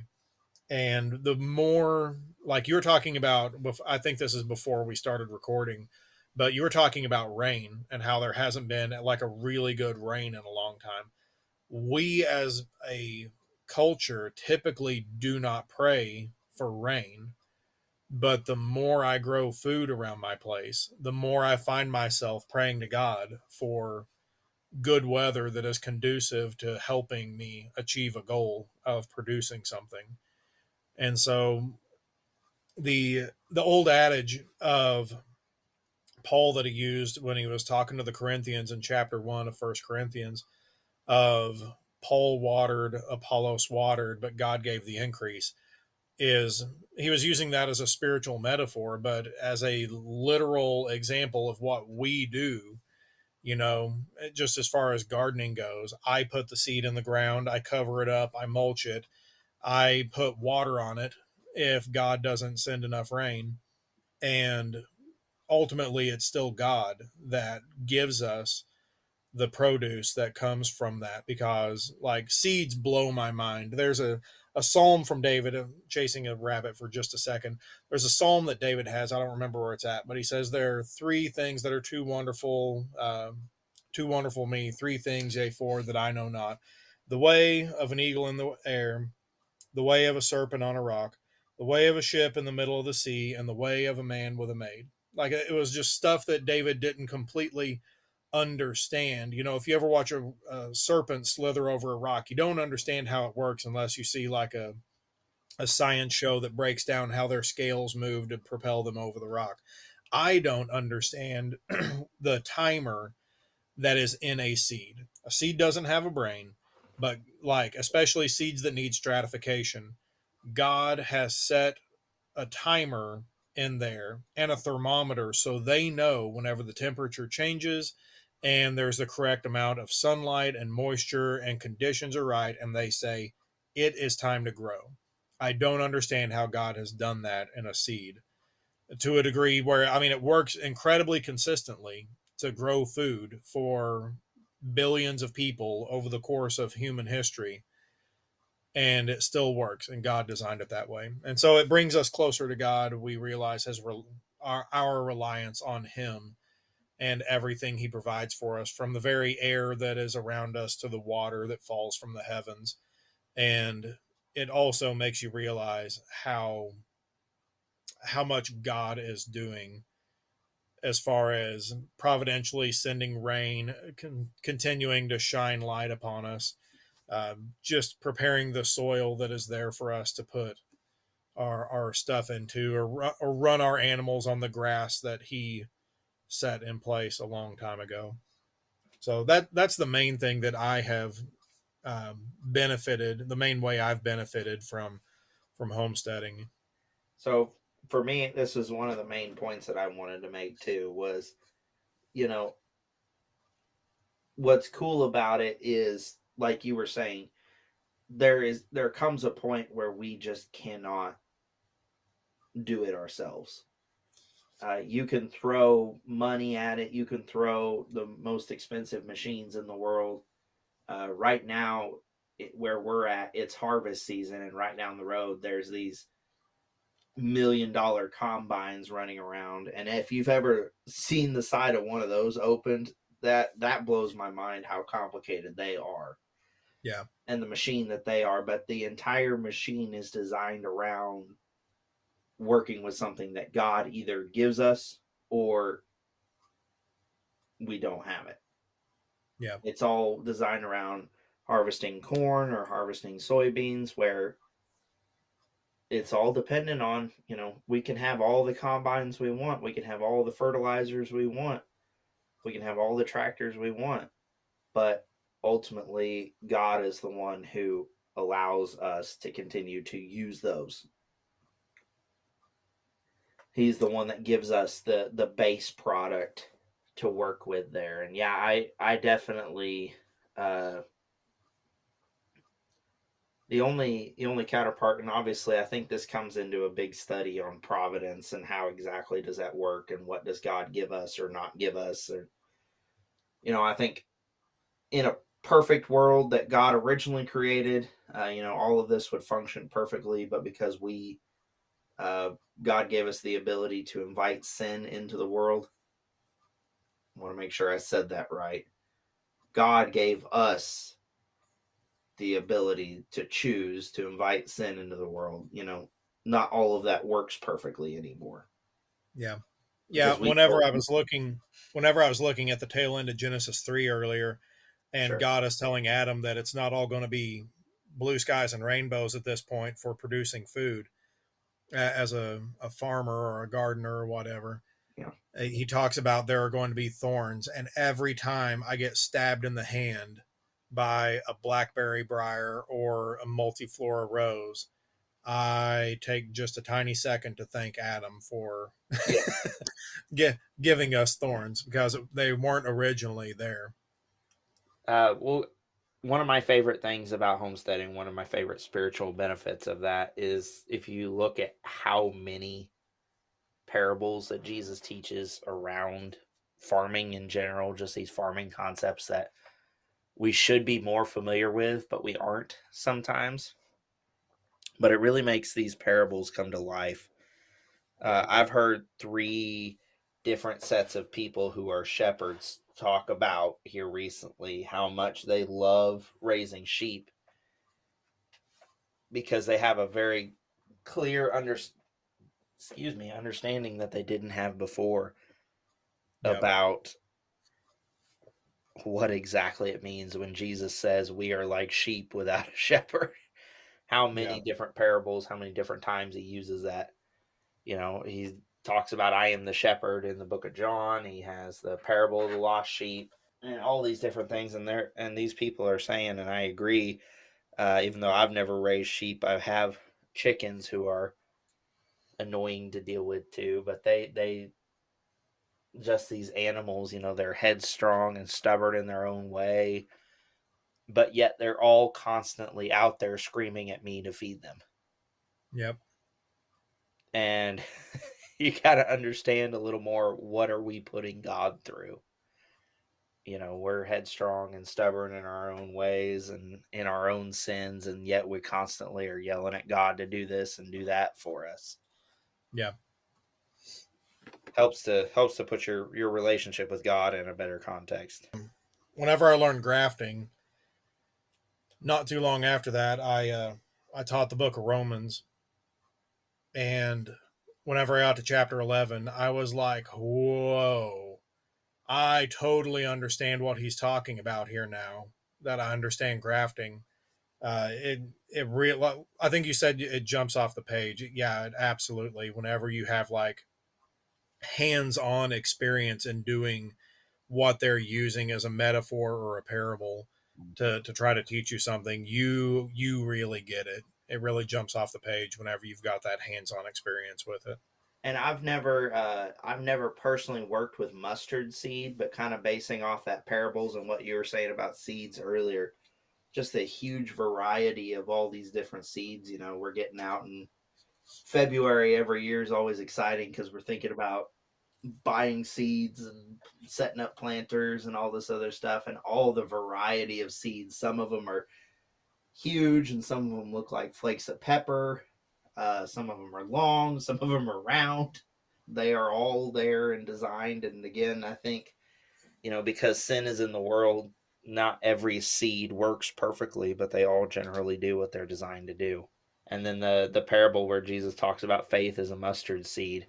And the more, like you were talking about, I think this is before we started recording, but you were talking about rain and how there hasn't been like a really good rain in a long time. We as a culture typically do not pray for rain, but the more I grow food around my place, the more I find myself praying to God for good weather that is conducive to helping me achieve a goal of producing something. And so the old adage of Paul that he used when he was talking to the Corinthians in chapter 1 of First Corinthians of Paul watered, Apollos watered, but God gave the increase, is he was using that as a spiritual metaphor, but as a literal example of what we do. You know, just as far as gardening goes, I put the seed in the ground, I cover it up, I mulch it, I put water on it if God doesn't send enough rain. And ultimately, it's still God that gives us the produce that comes from that, because like seeds blow my mind. There's a psalm from David, chasing a rabbit for just a second. There's a psalm that David has. I don't remember where it's at, but he says there are three things that are too wonderful me, three things, yea, four that I know not: the way of an eagle in the air, the way of a serpent on a rock, the way of a ship in the middle of the sea, and the way of a man with a maid. Like it was just stuff that David didn't completely understand. You know, if you ever watch a serpent slither over a rock, you don't understand how it works unless you see like a science show that breaks down how their scales move to propel them over the rock. I don't understand the timer that is in a seed. A seed doesn't have a brain, but like especially seeds that need stratification, God has set a timer in there and a thermometer so they know whenever the temperature changes and there's the correct amount of sunlight and moisture and conditions are right, and they say it is time to grow. I don't understand how God has done that in a seed to a degree where, I mean, it works incredibly consistently to grow food for billions of people over the course of human history, and it still works, and God designed it that way. And so it brings us closer to God. We realize our reliance on him and everything he provides for us, from the very air that is around us to the water that falls from the heavens. And it also makes you realize how much God is doing as far as providentially sending rain, continuing to shine light upon us, just preparing the soil that is there for us to put our stuff into, or run our animals on the grass that he set in place a long time ago. So that's the main thing that I have benefited. The main way I've benefited from homesteading. So for me, this is one of the main points that I wanted to make too. Was, you know, what's cool about it is, like you were saying, there comes a point where we just cannot do it ourselves. You can throw money at it. You can throw the most expensive machines in the world. Right now, where we're at, it's harvest season, and right down the road, there's these $1 million combines running around. And if you've ever seen the side of one of those opened, that blows my mind how complicated they are. Yeah. And the machine that they are, but the entire machine is designed around working with something that God either gives us or we don't have it. Yeah. It's all designed around harvesting corn or harvesting soybeans, where it's all dependent on, we can have all the combines we want, we can have all the fertilizers we want, we can have all the tractors we want, but ultimately God is the one who allows us to continue to use those. He's the one that gives us the base product to work with there. And yeah, I definitely the only counterpart, and obviously I think this comes into a big study on providence and how exactly does that work and what does God give us or not give us. Or I think in a perfect world that God originally created, all of this would function perfectly, but because uh, God gave us the ability to invite sin into the world. I want to make sure I said that right. God gave us the ability to choose to invite sin into the world. Not all of that works perfectly anymore Yeah. Yeah. because we still. Whenever I was looking at the tail end of Genesis 3 earlier, and Sure. God is telling Adam that it's not all going to be blue skies and rainbows at this point for producing food as a farmer or a gardener or whatever. Yeah. He talks about there are going to be thorns, and every time I get stabbed in the hand by a blackberry briar or a multiflora rose, I take just a tiny second to thank Adam for Yeah. giving us thorns because they weren't originally there. Well, one of my favorite things about homesteading, one of my favorite spiritual benefits of that is if you look at how many parables that Jesus teaches around farming in general, just these farming concepts that we should be more familiar with, but we aren't sometimes. But it really makes these parables come to life. I've heard three different sets of people who are shepherds talk about here recently how much they love raising sheep because they have a very clear understanding that they didn't have before Yep. about what exactly it means when Jesus says we are like sheep without a shepherd. How many Yeah. different parables, how many different times he uses that. He talks about I am the shepherd in the book of John. He has the parable of the lost sheep and all these different things. And these people are saying, and I agree, even though I've never raised sheep, I have chickens who are annoying to deal with too. But they just these animals, they're headstrong and stubborn in their own way, but yet they're all constantly out there screaming at me to feed them. Yep. And you got to understand a little more, what are we putting God through? We're headstrong and stubborn in our own ways and in our own sins, and yet we constantly are yelling at God to do this and do that for us. Yeah. Helps to put your relationship with God in a better context. Whenever I learned grafting, not too long after that, I taught the book of Romans, and whenever I got to chapter 11, I was like, "Whoa! I totally understand what he's talking about here now that I understand grafting." It it real I think you said it jumps off the page. Yeah, it absolutely. Whenever you have like hands-on experience in doing what they're using as a metaphor or a parable to try to teach you something, you really get it. It really jumps off the page whenever you've got that hands-on experience with it. And I've never personally worked with mustard seed, but kind of basing off that parables and what you were saying about seeds earlier, just a huge variety of all these different seeds. We're getting out in February every year is always exciting because we're thinking about buying seeds and setting up planters and all this other stuff, and all the variety of seeds. Some of them are huge and some of them look like flakes of pepper. Some of them are long, some of them are round. They are all there and designed. And again, I think because sin is in the world, not every seed works perfectly, but they all generally do what they're designed to do. And then the parable where Jesus talks about faith as a mustard seed.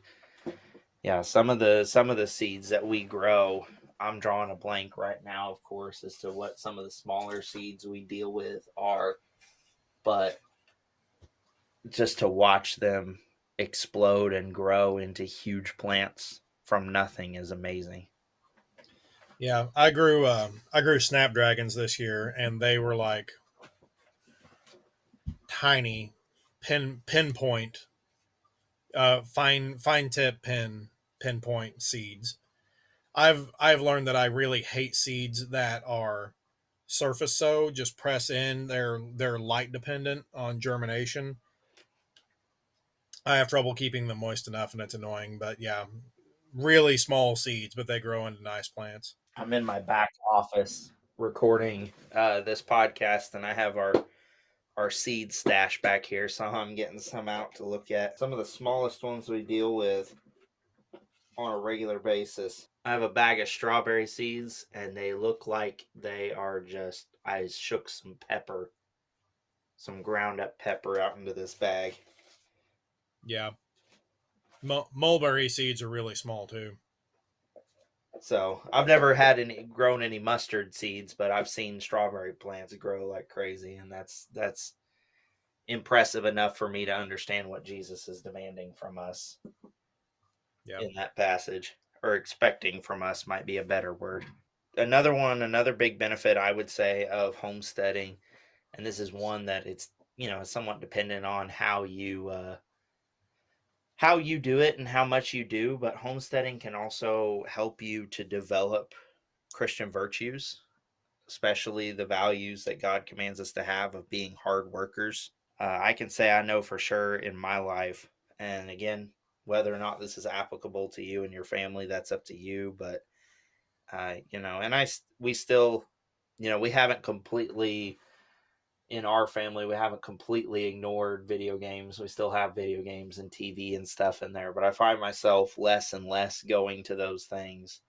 Yeah, some of the seeds that we grow, I'm drawing a blank right now, of course, as to what some of the smaller seeds we deal with are, but just to watch them explode and grow into huge plants from nothing is amazing. Yeah, I grew snapdragons this year, and they were like tiny pinpoint fine tip pinpoint seeds. I've learned that I really hate seeds that are surface sow, just press in. They're light dependent on germination. I have trouble keeping them moist enough, and it's annoying. But yeah, really small seeds, but they grow into nice plants. I'm in my back office recording this podcast, and I have our seed stash back here, so I'm getting some out to look at. Some of the smallest ones we deal with on a regular basis. I have a bag of strawberry seeds, and they look like they are just. I shook some ground up pepper out into this bag. Yeah, mulberry seeds are really small too. So I've never grown any mustard seeds, but I've seen strawberry plants grow like crazy, and that's impressive enough for me to understand what Jesus is demanding from us Yeah, in that passage, or expecting from us might be a better word. Another big benefit I would say of homesteading, and this is one that it's somewhat dependent on how you do it and how much you do, but homesteading can also help you to develop Christian virtues, especially the values that God commands us to have of being hard workers. I can say I know for sure in my life, and again, whether or not this is applicable to you and your family, that's up to you. But and we still, we haven't completely in our family, we haven't completely ignored video games. We still have video games and TV and stuff in there, but I find myself less and less going to those things,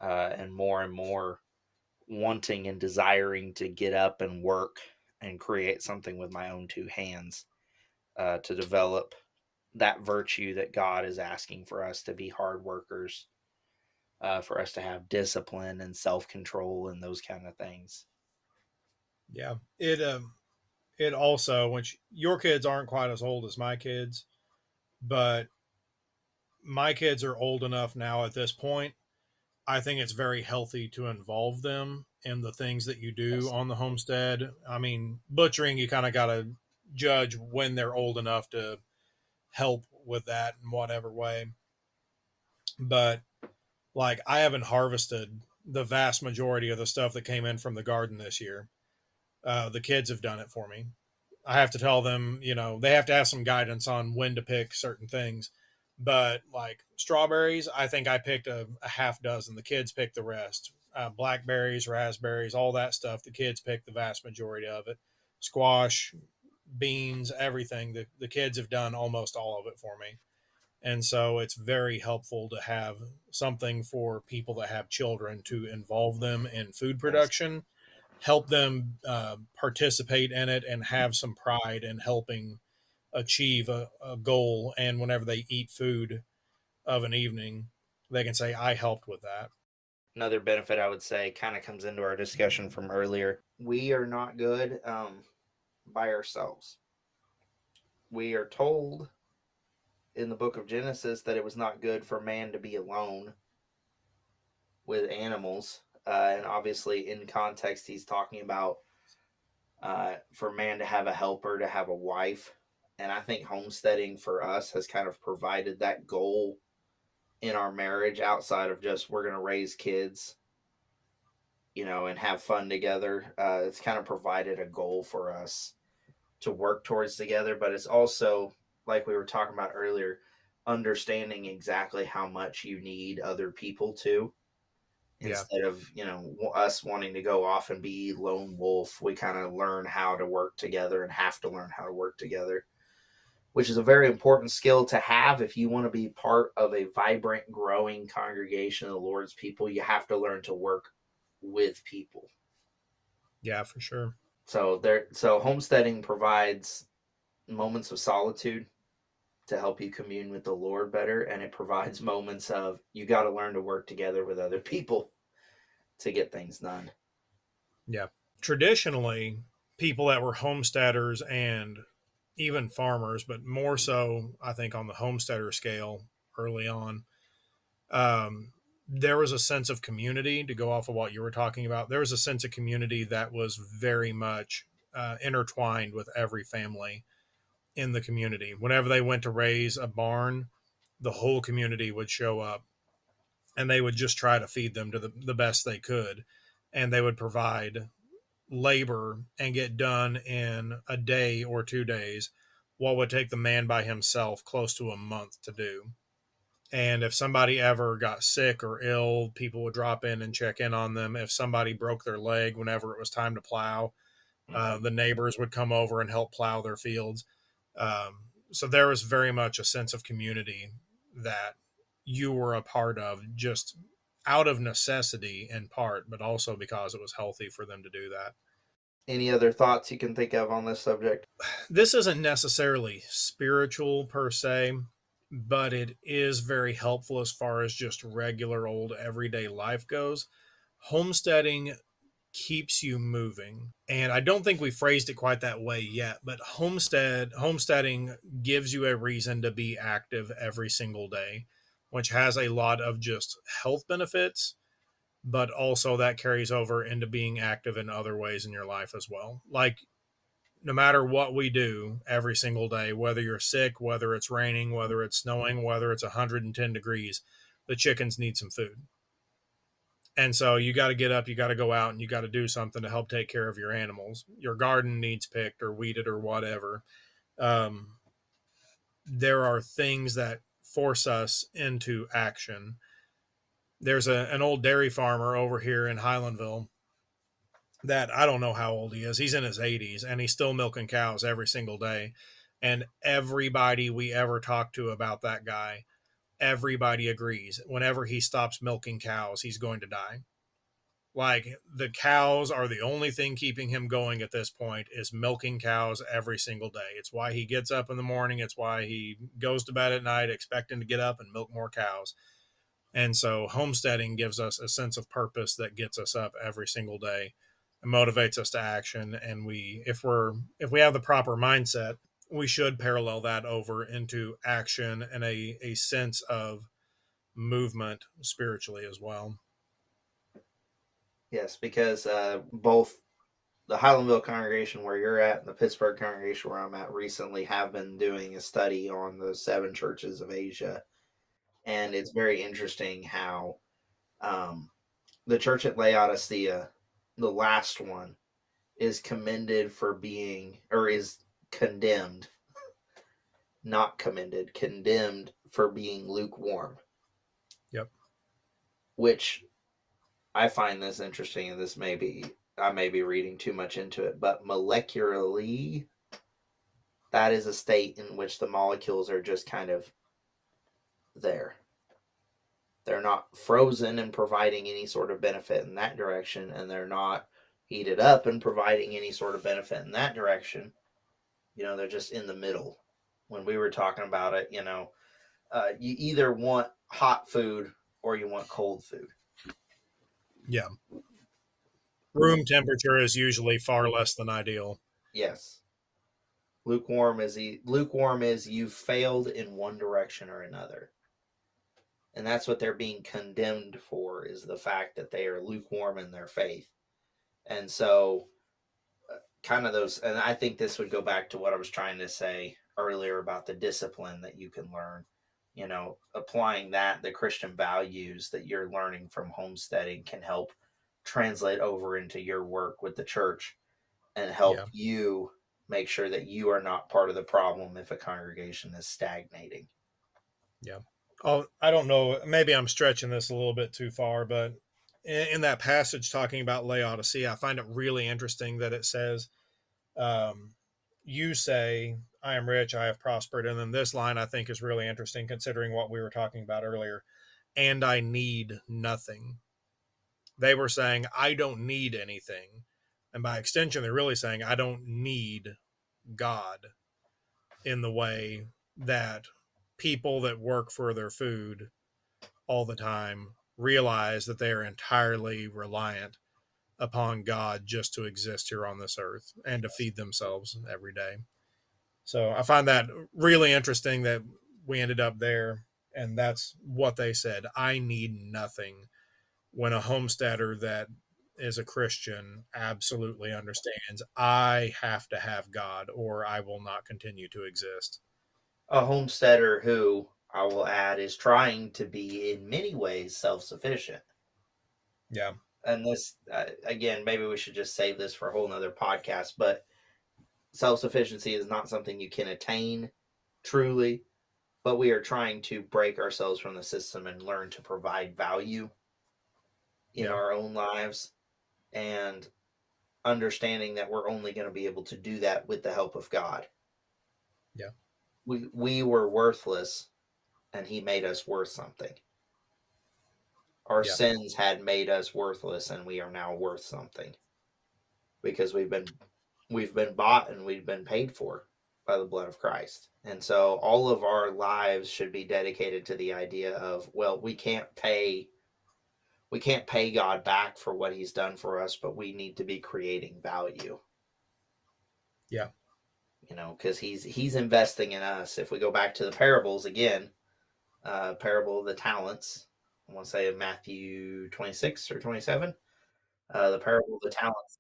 and more wanting and desiring to get up and work and create something with my own two hands, to develop that virtue that God is asking for us to be hard workers, for us to have discipline and self control and those kind of things. yeah. It also, which your kids aren't quite as old as my kids, but my kids are old enough now at this point. I think it's very healthy to involve them in the things that you do Yes. on the homestead. I mean, butchering, you kind of got to judge when they're old enough to help with that in whatever way. But like, I haven't harvested the vast majority of the stuff that came in from the garden this year. The kids have done it for me. I have to tell them, they have to have some guidance on when to pick certain things. But like strawberries, I think I picked a half dozen. The kids picked the rest. Blackberries, raspberries, all that stuff. The kids picked the vast majority of it. Squash, beans, everything. The kids have done almost all of it for me. And so it's very helpful to have something for people that have children to involve them in food Yes. production, help them participate in it, and have some pride in helping achieve a goal. And whenever they eat food of an evening, they can say, I helped with that. Another benefit I would say kind of comes into our discussion from earlier. We are not good, by ourselves. We are told in the book of Genesis that it was not good for man to be alone with animals. And obviously, in context, he's talking about, for man to have a helper, to have a wife. And I think homesteading for us has kind of provided that goal in our marriage outside of just we're going to raise kids, and have fun together. It's kind of provided a goal for us to work towards together, but it's also, like we were talking about earlier, understanding exactly how much you need other people to, Yeah. instead of us wanting to go off and be lone wolf. We kind of learn how to work together and have to learn how to work together. which is a very important skill to have if you want to be part of a vibrant, growing congregation of the Lord's people. You have to learn to work with people. Yeah, for sure. So homesteading provides moments of solitude to help you commune with the Lord better, and it provides moments of you got to learn to work together with other people to get things done. Yeah. Traditionally, people that were homesteaders and even farmers, but more so, I think, on the homesteader scale early on, there was a sense of community. To go off of what you were talking about, there was a sense of community that was very much intertwined with every family in the community. Whenever they went to raise a barn, the whole community would show up, and they would just try to feed them to the best they could. And they would provide labor and get done in a day or 2 days, what would take the man by himself close to a month to do. And if somebody ever got sick or ill, people would drop in and check in on them. If somebody broke their leg whenever it was time to plow, the neighbors would come over and help plow their fields. So there was very much a sense of community that you were a part of, just out of necessity in part, but also because it was healthy for them to do that. Any other thoughts you can think of on this subject? This isn't necessarily spiritual per se, but it is very helpful as far as just regular old everyday life goes. Homesteading keeps you moving. And I don't think we phrased it quite that way yet, but homesteading gives you a reason to be active every single day, which has a lot of just health benefits, but also that carries over into being active in other ways in your life as well. Like, no matter what we do every single day, whether you're sick, whether it's raining, whether it's snowing, whether it's 110 degrees, the chickens need some food. And so you got to get up, you got to go out, and you got to do something to help take care of your animals. Your garden needs picked or weeded or whatever. Um, there are things that force us into action. There's an old dairy farmer over here in Highlandville that I don't know how old he is. He's in his 80s and he's still milking cows every single day. And everybody we ever talk to about that guy, everybody agrees. Whenever he stops milking cows, he's going to die. Like, the cows are the only thing keeping him going at this point, is milking cows every single day. It's why he gets up in the morning. It's why he goes to bed at night expecting to get up and milk more cows. And so homesteading gives us a sense of purpose that gets us up every single day and motivates us to action. And if we have the proper mindset, we should parallel that over into action and a sense of movement spiritually as well. Yes, because both the Highlandville congregation where you're at and the Pittsburgh congregation where I'm at recently have been doing a study on the seven churches of Asia. And it's very interesting how the church at Laodicea, the last one, is commended for being, or is condemned, not commended, condemned for being lukewarm. Yep. Which I find this interesting, and I may be reading too much into it, but molecularly, that is a state in which the molecules are just kind of there. They're not frozen and providing any sort of benefit in that direction, and they're not heated up and providing any sort of benefit in that direction. They're just in the middle. When we were talking about it, you either want hot food or you want cold food. Yeah. Room temperature is usually far less than ideal. Yes. Lukewarm is you've failed in one direction or another. And that's what they're being condemned for, is the fact that they are lukewarm in their faith. And so kind of those, and I think this would go back to what I was trying to say earlier about the discipline that you can learn. Applying the Christian values that you're learning from homesteading can help translate over into your work with the church and help you make sure that you are not part of the problem if a congregation is stagnating. Yeah. Oh, I don't know. Maybe I'm stretching this a little bit too far, but in that passage talking about Laodicea, I find it really interesting that it says, you say, I am rich, I have prospered. And then this line I think is really interesting considering what we were talking about earlier. And I need nothing. They were saying, I don't need anything. And by extension, they're really saying, I don't need God in the way that people that work for their food all the time realize that they are entirely reliant upon God just to exist here on this earth and to feed themselves every day. So I find that really interesting that we ended up there. And that's what they said. I need nothing. When a homesteader that is a Christian absolutely understands, I have to have God or I will not continue to exist. A homesteader who, I will add, is trying to be in many ways self sufficient. Yeah. And this, again, maybe we should just save this for a whole nother podcast, but self sufficiency is not something you can attain truly, but we are trying to break ourselves from the system and learn to provide value in Yeah. our own lives, and understanding that we're only going to be able to do that with the help of God. Yeah. We were worthless and he made us worth something. Our Yeah. sins had made us worthless and we are now worth something because we've been bought and we've been paid for by the blood of Christ. And so all of our lives should be dedicated to the idea of, well, we can't pay God back for what he's done for us, but we need to be creating value. Yeah. Because he's investing in us. If we go back to the parables again, parable of the talents, I want to say Matthew 26 or 27, the parable of the talents.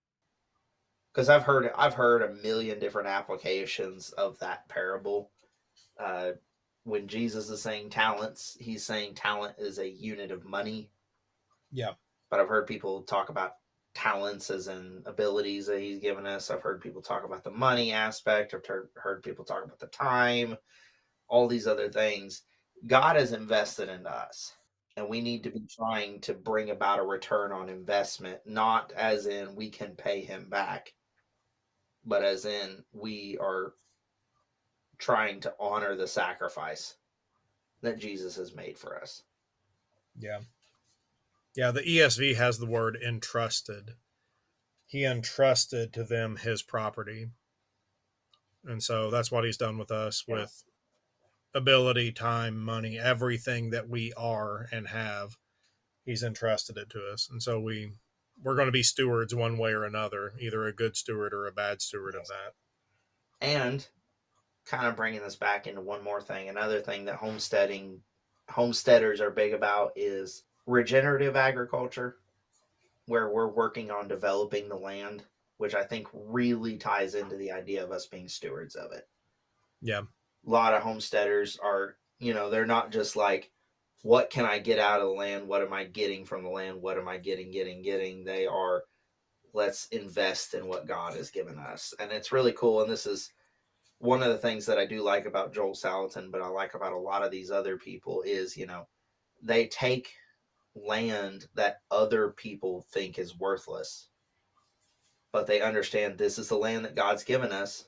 Because I've heard a million different applications of that parable. Uh, when Jesus is saying talents, he's saying talent is a unit of money. Yeah. But I've heard people talk about talents as in abilities that he's given us. I've heard people talk about the money aspect. I've heard people talk about the time, all these other things. God has invested in us, and we need to be trying to bring about a return on investment, not as in we can pay him back, but as in we are trying to honor the sacrifice that Jesus has made for us. Yeah. Yeah. The ESV has the word entrusted. He entrusted to them his property. And so that's what he's done with us Yeah. with ability, time, money, everything that we are and have. He's entrusted it to us. And so we're going to be stewards one way or another, either a good steward or a bad steward of that. And kind of bringing this back into one more thing, another thing that homesteaders are big about is regenerative agriculture, where we're working on developing the land, which I think really ties into the idea of us being stewards of it. Yeah. A lot of homesteaders are, they're not just like, what can I get out of the land? What am I getting from the land? What am I getting? They are, let's invest in what God has given us. And it's really cool. And this is one of the things that I do like about Joel Salatin, but I like about a lot of these other people is, they take land that other people think is worthless, but they understand this is the land that God's given us,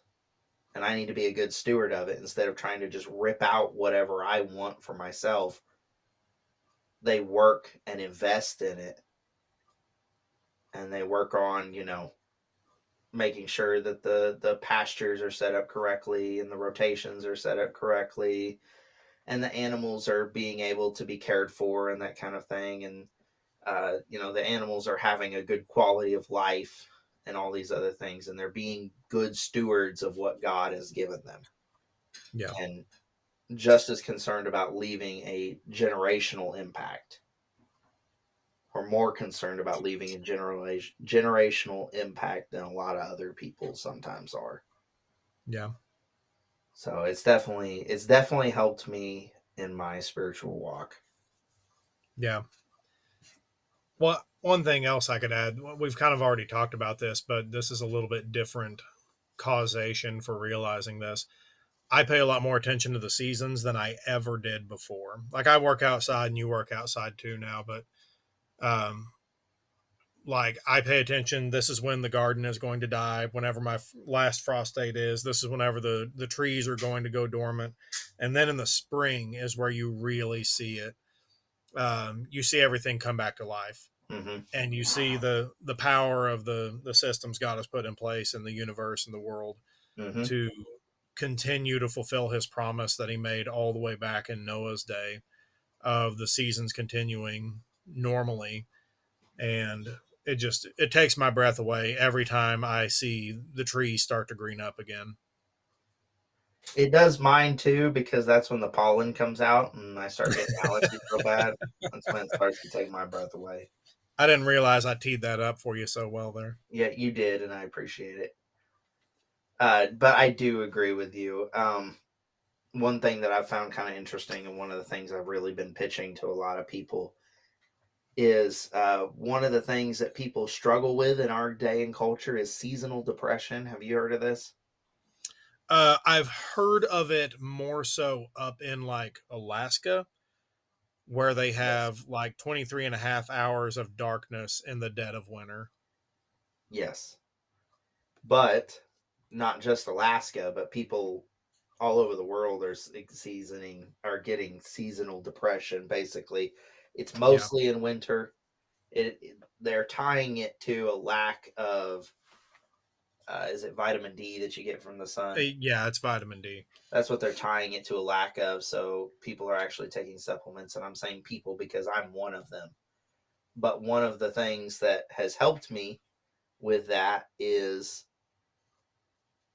and I need to be a good steward of it instead of trying to just rip out whatever I want for myself. They work and invest in it, and they work on, making sure that the pastures are set up correctly and the rotations are set up correctly and the animals are being able to be cared for and that kind of thing. And, the animals are having a good quality of life and all these other things. And they're being good stewards of what God has given them. Yeah. And just as concerned about leaving a generational impact, or more concerned about leaving a generational impact than a lot of other people sometimes are. Yeah. So it's definitely helped me in my spiritual walk. Yeah. Well, one thing else I could add, we've kind of already talked about this, but this is a little bit different causation for realizing this. I pay a lot more attention to the seasons than I ever did before. Like I work outside and you work outside too now, but um, Like, I pay attention. This is when the garden is going to die. Whenever my last frost date is, this is whenever the trees are going to go dormant. And then in the spring is where you really see it. You see everything come back to life, Mm-hmm. and you see the power of the systems God has put in place in the universe and the world Mm-hmm. to continue to fulfill His promise that He made all the way back in Noah's day of the seasons continuing normally. And it takes my breath away every time I see the trees start to green up again. It does mine too, because that's when the pollen comes out and I start getting allergies real bad. That's when it starts to take my breath away. I didn't realize I teed that up for you so well there. Yeah, you did, and I appreciate it. But I do agree with you. One thing that I've found kind of interesting, and one of the things I've really been pitching to a lot of people, is one of the things that people struggle with in our day and culture is seasonal depression. Have you heard of this? I've heard of it more so up in like Alaska, where they Yes. have like 23 and a half hours of darkness in the dead of winter. Yes. But not just Alaska, but people all over the world are getting seasonal depression. Basically, it's Yeah. mostly in winter. They're tying it to a lack of is it vitamin D that you get from the sun? Yeah, it's vitamin D. That's what they're tying it to, a lack of. So people are actually taking supplements, and I'm saying people because I'm one of them. But one of the things that has helped me with that is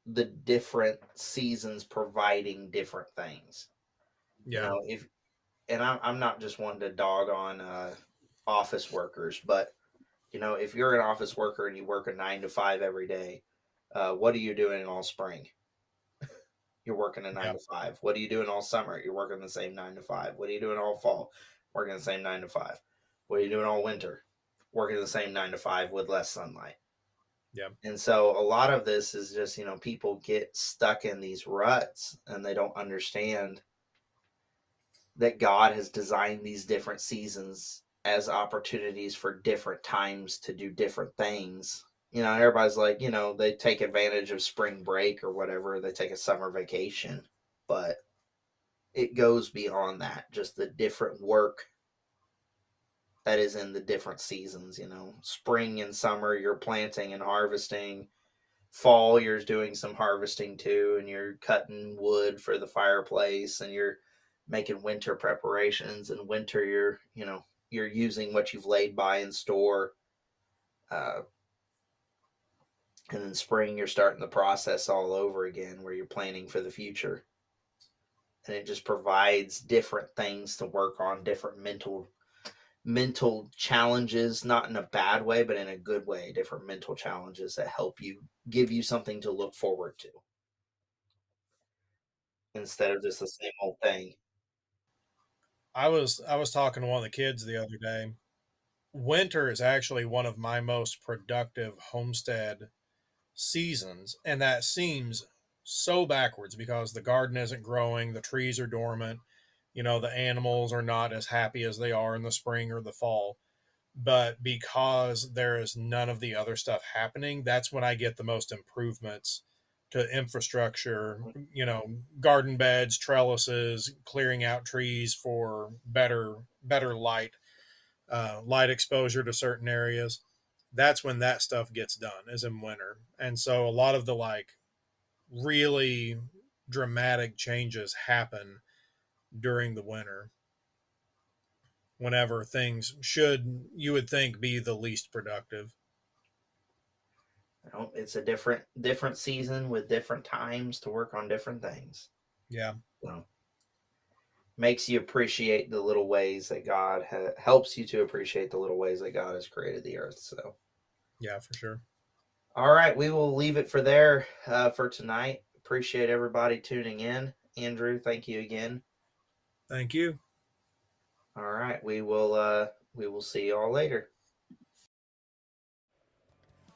the different seasons providing different things. You Yeah. know, if and I'm not just one to dog on office workers, but if you're an office worker and you work a 9 to 5 every day, what are you doing all spring? You're working a nine Yeah. to five. What are you doing all summer? You're working the same 9 to 5. What are you doing all fall? Working the same 9 to 5. What are you doing all winter? Working the same 9 to 5 with less sunlight. Yeah. And so a lot of this is just, people get stuck in these ruts and they don't understand that God has designed these different seasons as opportunities for different times to do different things. Everybody's like, they take advantage of spring break or whatever, they take a summer vacation, but it goes beyond that, just the different work that is in the different seasons. Spring and summer, you're planting and harvesting. Fall, you're doing some harvesting too, and you're cutting wood for the fireplace, and you're making winter preparations. And winter, you're using what you've laid by in store. Uh, and then spring, you're starting the process all over again, where you're planning for the future. And it just provides different things to work on, different mental challenges, not in a bad way, but in a good way, different mental challenges that help you, give you something to look forward to instead of just the same old thing. I was talking to one of the kids the other day. Winter is actually one of my most productive homestead seasons, and that seems so backwards because the garden isn't growing, the trees are dormant, the animals are not as happy as they are in the spring or the fall. But because there is none of the other stuff happening, that's when I get the most improvements to infrastructure, garden beds, trellises, clearing out trees for better light exposure to certain areas. That's when that stuff gets done, is in winter. And so a lot of the like really dramatic changes happen during the winter, whenever things should, you would think, be the least productive. It's a different season with different times to work on different things. Yeah. So makes you appreciate the little ways that God helps you to appreciate the little ways that God has created the earth. So, Yeah, for sure. all right, we will leave it for there for tonight. Appreciate everybody tuning in. Andrew, thank you again. Thank you. All right, we will see you all later.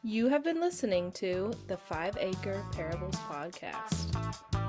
You have been listening to the 5 Acre Parables Podcast.